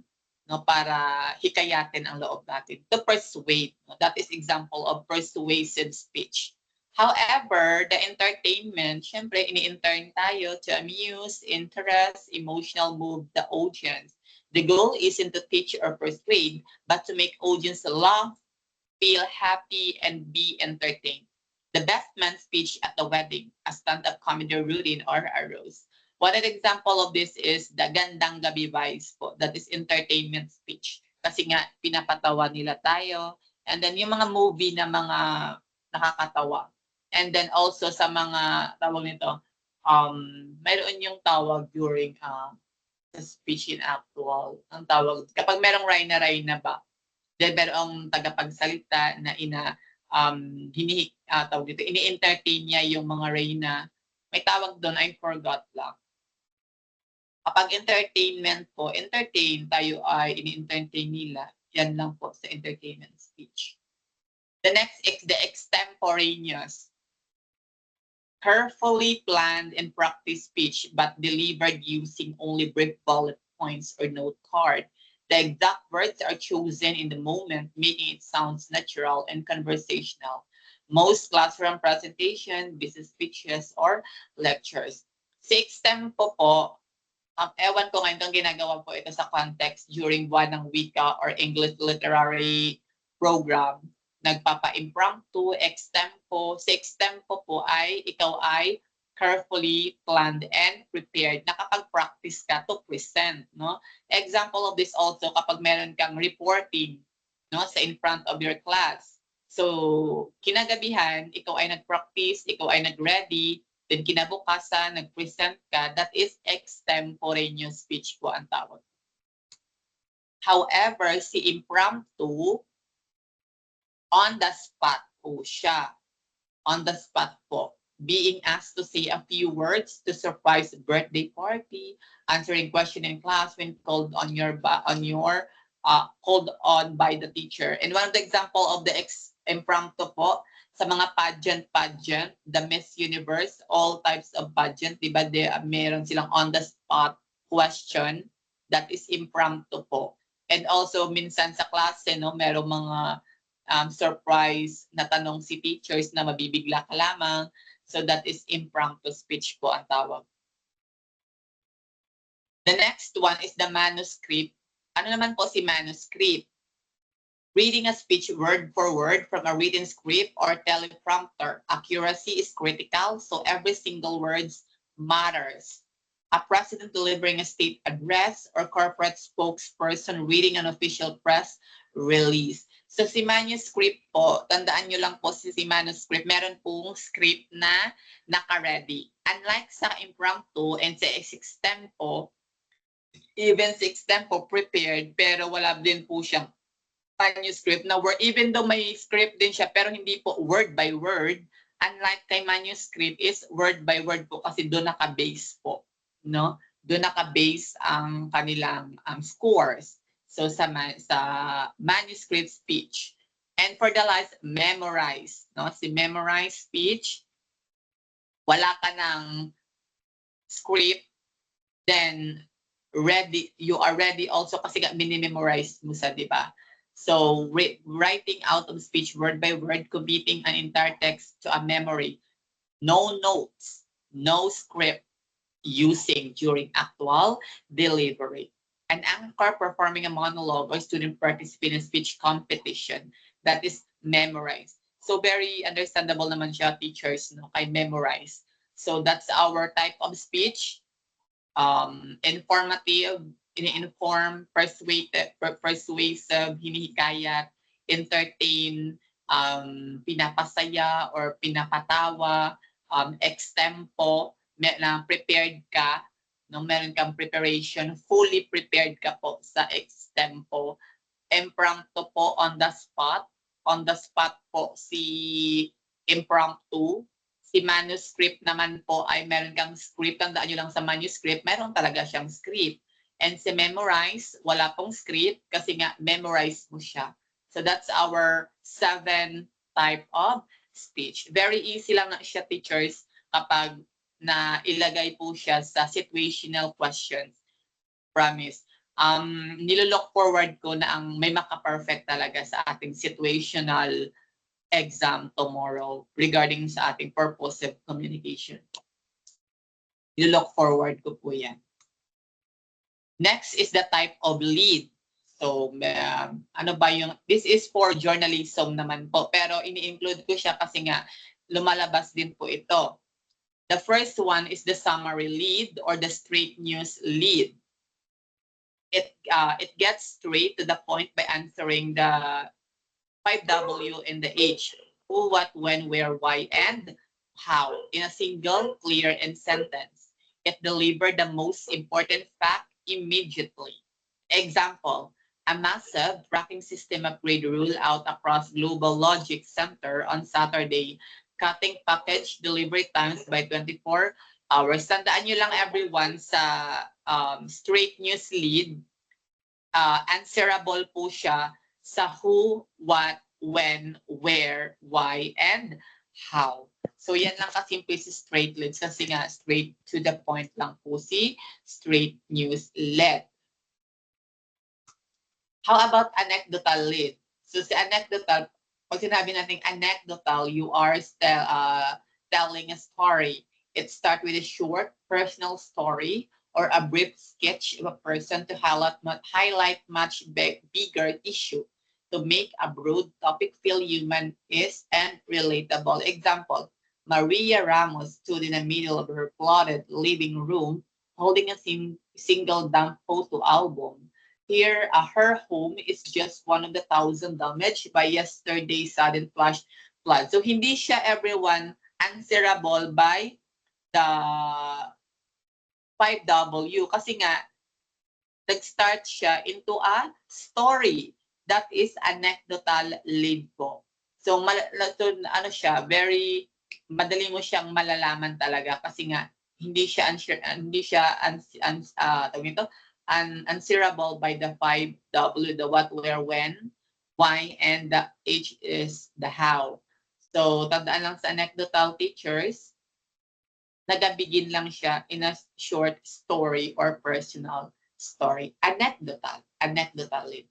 no, para hikayatin ang loob natin, to persuade. No? That is example of persuasive speech. However, the entertainment, syempre ini-intern tayo to amuse, interest, emotional move the audience. The goal isn't to teach or persuade, but to make audience laugh, feel happy, and be entertained. The best man speech at the wedding, a stand-up comedy routine or a roast. One example of this is the Gandang Gabi Vibes po. That is entertainment speech. Kasi nga, pinapatawa nila tayo. And then yung mga movie na mga nakakatawa. And then also sa mga, tawag nito, mayroon yung tawag during speech in actual. Ang tawag, kapag merong Rayna ba, then merong tagapagsalita na ini-entertain niya yung mga Rayna. May tawag doon, I forgot lang. Kapag entertainment po, entertain, tayo ay ini-entertain nila. Yan lang po sa entertainment speech. The next is the extemporaneous. Carefully planned and practiced speech but delivered using only brief bullet points or note card. The exact words are chosen in the moment, making it sounds natural and conversational. Most classroom presentation, business speeches, or lectures. Sa extempo po, ewan ko ngayon itong ginagawa po ito sa context during buwan ng wika or English literary program. Nagpapa-impromptu, extempo. Sa extempo po ay ikaw ay carefully planned and prepared. Nakapag-practice ka to present, no? Example of this also kapag meron kang reporting, no, sa in front of your class. So, kinagabihan, ikaw ay nag-practice, ikaw ay nag-ready, then kinabukasan, nag-present ka, that is extemporaneous speech po ang tawag. However, si impromptu, on the spot po siya. On the spot po. Being asked to say a few words to surprise a birthday party, answering question in class when called on called on by the teacher. And one of the example of the impromptu po, sa mga pageant, the Miss Universe, all types of pageant, di ba, meron silang on the spot question that is impromptu po. And also minsan sa klase, no, merong mga surprise na tanong si teachers na mabibigla ka lamang. So that is impromptu speech po ang tawag. The next one is the manuscript. Ano naman po si manuscript? Reading a speech word for word from a written script or teleprompter. Accuracy is critical, so every single word matters. A president delivering a state address or corporate spokesperson reading an official press release. So si manuscript po, tandaan nyo lang po si manuscript, meron pong script na naka-ready. Unlike sa impromptu and sa extempo, even sa extempo prepared, pero wala din po siyang manuscript na word. Even though may script din siya, pero hindi po word by word. Unlike kay manuscript is word by word po kasi doon naka-base po. No? Doon naka-base ang kanilang scores. So sa manuscript speech. And for the last, memorize. No? Si memorize speech, wala ka ng script, then you are ready also kasi minimemorize mo sa, di ba? So writing out of speech word by word, committing an entire text to a memory. No notes, no script using during actual delivery. An anchor performing a monologue or student participate in a speech competition, that is memorized. So very understandable naman siya, teachers, no, kay memorize. So that's our type of speech. Informative, inform, persuasive, hinihikayat, entertain, pinapasaya or pinapatawa, extempo, na prepared ka, no, meron kang preparation, fully prepared ka po sa extempo. Impromptu po, on the spot. On the spot po si impromptu. Si manuscript naman po ay meron kang script. Tandaan nyo lang sa manuscript, meron talaga siyang script. And si memorize, wala pong script kasi nga memorize mo siya. So that's our 7 type of speech. Very easy lang na siya, teachers, kapag na ilagay po siya sa situational questions. Promise. Nilolook forward ko na ang may maka-perfect talaga sa ating situational exam tomorrow regarding sa ating purposive communication. Nilolook forward ko po yan. Next is the type of lead. So, ano ba yung, this is for journalism naman po, pero ini-include ko siya kasi nga lumalabas din po ito. The first one is the summary lead or the straight news lead. It gets straight to the point by answering the 5W and the H. Who, what, when, where, why, and how in a single, clear, and sentence. It delivers the most important fact immediately. Example, a massive tracking system upgrade ruled out across Global Logic Center on Saturday, cutting package delivery times by 24 hours. Tandaan nyo lang, everyone, sa straight news lead, answerable po siya sa who, what, when, where, why, and how. So yan lang kasimple si straight leads kasi nga straight to the point lang po si straight news lead. How about anecdotal lead? So si anecdotal, pag sinabi natin anecdotal, you are telling a story. It starts with a short personal story or a brief sketch of a person to highlight much bigger issue. To make a broad topic feel human is and relatable. Example, Maria Ramos stood in the middle of her plotted living room holding a single damp photo album. Here, her home is just one of the 1,000 damaged by yesterday's sudden flash flood. So hindi siya, everyone, answerable by the 5W kasi nga nag-start siya into a story that is anecdotal lead po. So, ano siya, very madali mo siyang malalaman talaga kasi nga hindi siya answerable by the 5W, the what, where, when, why, and the H is the how. So, tandaan lang sa anecdotal teachers, nagabigin lang siya in a short story or personal story. Anecdotal lead.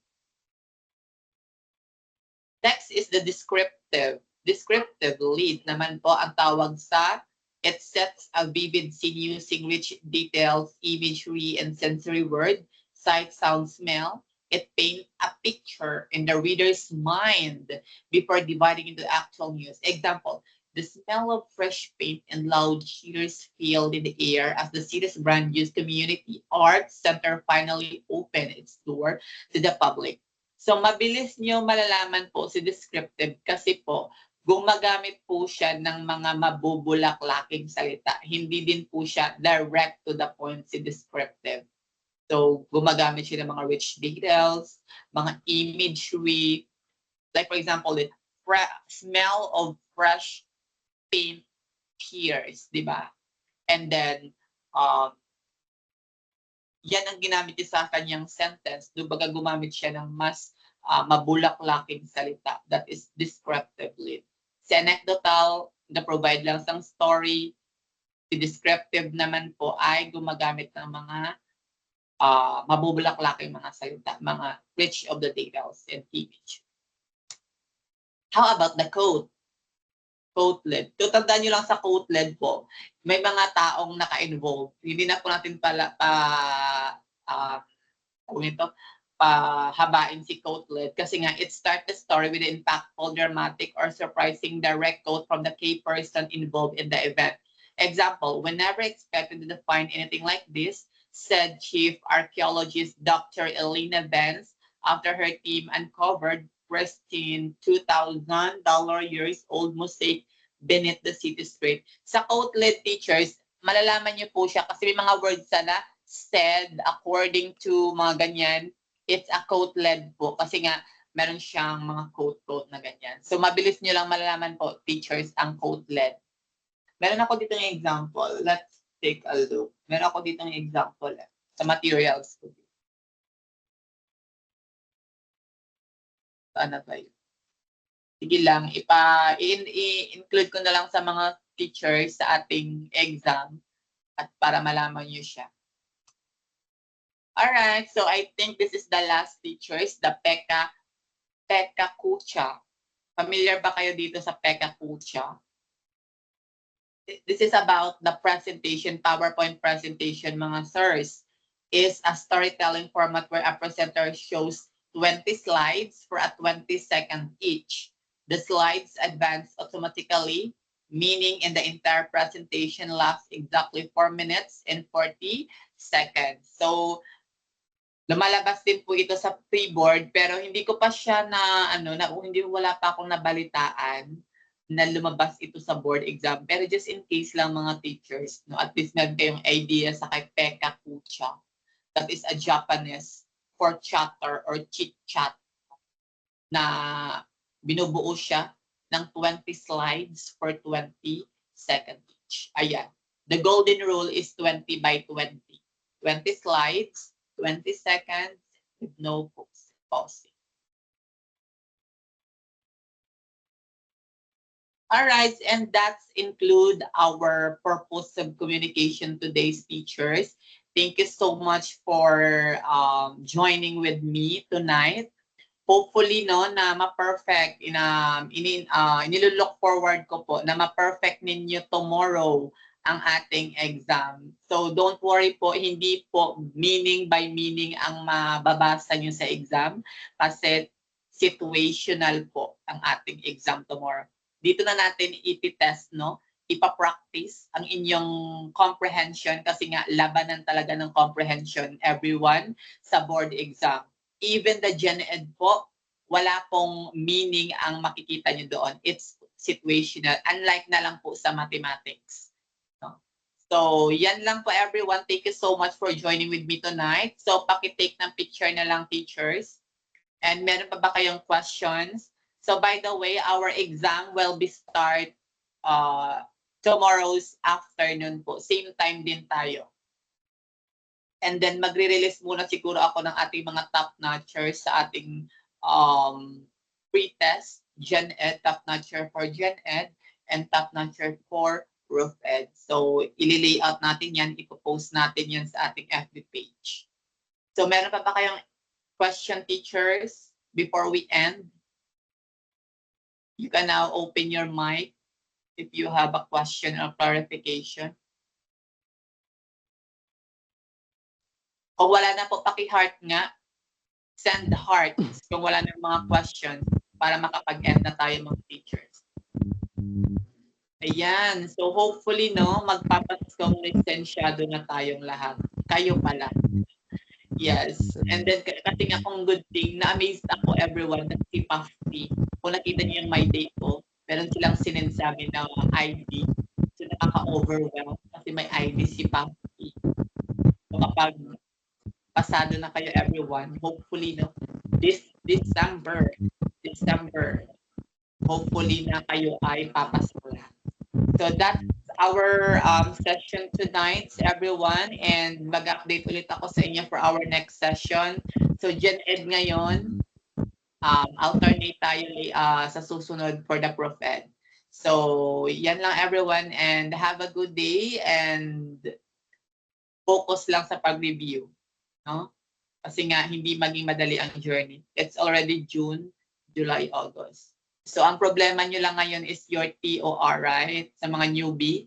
Next is the descriptive. Descriptive lead naman po ang tawag sa it sets a vivid scene using rich details, imagery, and sensory word, sight, sound, smell. It paints a picture in the reader's mind before dividing into actual news. Example, the smell of fresh paint and loud cheers filled in the air as the city's brand new community arts center finally opened its door to the public. So mabilis nyo malalaman po si descriptive kasi po gumagamit po siya ng mga mabubulaklaking salita. Hindi din po siya direct to the point si descriptive. So gumagamit siya ng mga rich details, mga imagery, like for example, the smell of fresh paint tears, di ba? And then, yan ang ginamit niya sa kanyang sentence. Baga gumamit siya ng mas mabulaklaking salita. That is descriptive lead. Si anecdotal, na-provide lang sang story. Si descriptive naman po ay gumagamit ng mga mabubulaklaking mga salita, mga rich of the details and image. How about the quote? Quote lead. So, tandaan nyo lang sa quote lead po, may mga taong naka-involve. Hindi na po natin pahabain si quote lead kasi nga it starts the story with an impactful, dramatic, or surprising direct quote from the key person involved in the event. Example, we never expected to find anything like this, said Chief Archaeologist Dr. Elena Vance after her team uncovered pristine 2,000 years old mosaic beneath the city street. Sa quote-led teachers, malalaman niyo po siya kasi may mga words na said, according to mga ganyan, it's a quote-led po kasi nga meron siyang mga quote-quote na ganyan. So mabilis niyo lang malalaman po, teachers, ang quote-led. Meron ako dito ng example. Let's take a look. Meron ako dito ng example sa materials ko. Ano ba yun? Sige lang, i-include ko na lang sa mga teachers sa ating exam at para malaman nyo siya. Alright, so I think this is the last teachers, the Pekka Kucha. Familiar ba kayo dito sa Pekka Kucha? This is about the presentation, PowerPoint presentation, mga sirs. Is a storytelling format where a presenter shows 20 slides for a 20-second each. The slides advance automatically, meaning in the entire presentation lasts exactly 4 minutes and 40 seconds. So, lumalabas din po ito sa pre-board, pero hindi ko pa siya wala pa akong nabalitaan na lumabas ito sa board exam. Pero just in case lang mga teachers, at least meron kayong idea sa kay Pekka Kucha. That is a Japanese for chatter or chit-chat na binubuo siya ng 20 slides for 20 seconds each. Ayan. The golden rule is 20 by 20. 20 slides, 20 seconds with no pausing. All right, and that's include our purpose of communication today's teachers. Thank you so much for joining with me tonight. Hopefully, na ma-perfect. Inilook forward ko po na ma-perfect ninyo tomorrow ang ating exam. So, don't worry po, hindi po meaning by meaning ang mababasa nyo sa exam kasi situational po ang ating exam tomorrow. Dito na natin iti-test, ipa-practice ang inyong comprehension kasi nga labanan talaga ng comprehension everyone sa board exam. Even the Gen Ed po, wala pong meaning ang makikita nyo doon. It's situational. Unlike na lang po sa mathematics. So, yan lang po everyone. Thank you so much for joining with me tonight. So, pakitake ng picture na lang, teachers. And meron pa ba kayong questions? So, by the way, our exam will be start tomorrow's afternoon po. Same time din tayo. And then magre-release muna siguro ako ng ating mga top-notchers sa ating pre-test, Gen Ed, top-notcher for Gen Ed, and top-notcher for Roof Ed. So, ili-layout natin yan, ipopost natin yan sa ating FB page. So, meron pa ba kayong question, teachers, before we end? You can now open your mic if you have a question or clarification. Kung wala na po, paki-heart nga. Send hearts kung wala na mga questions para makapag-end na tayo mga teachers. Ayan. So hopefully, no, magpapaskong lisensyado na tayong lahat. Kayo pala. Yes. And then, kasi nga kung good thing, na-amazed ako everyone na si Puffy. Kung nakita niyo yung my day ko, meron silang sinensabi na ID. So nakaka-overwhelm kasi may ID si Puffy. So kapag pasado na kayo everyone, hopefully no, this December, hopefully na kayo ay papasok lahat. So that's our session tonight, everyone, and mag-update ulit ako sa inyo for our next session. So Gen Ed ngayon, alternate tayo sa susunod for the Prof Ed. So yan lang everyone, and have a good day and focus lang sa pag-review. No? Kasi nga, hindi maging madali ang journey. It's already June, July, August. So, ang problema nyo lang ngayon is your TOR, right? Sa mga newbie,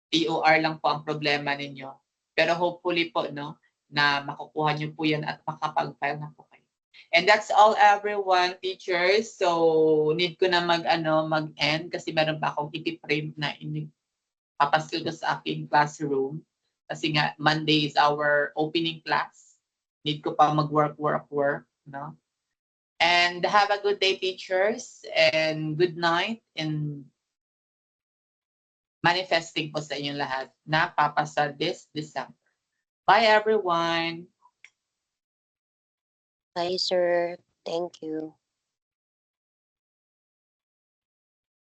TOR lang po ang problema ninyo. Pero hopefully po, no, na makukuha nyo po yan at makapag-file na po kayo. And that's all, everyone, teachers. So, need ko na mag-end kasi meron pa akong iti-frame na papaskil ko sa aking classroom. Kasi nga, Monday is our opening class. Need ko pa mag-work, no? And have a good day, teachers. And good night. And manifesting po sa inyong lahat na papasa this December. Bye, everyone. Bye, sir. Thank you.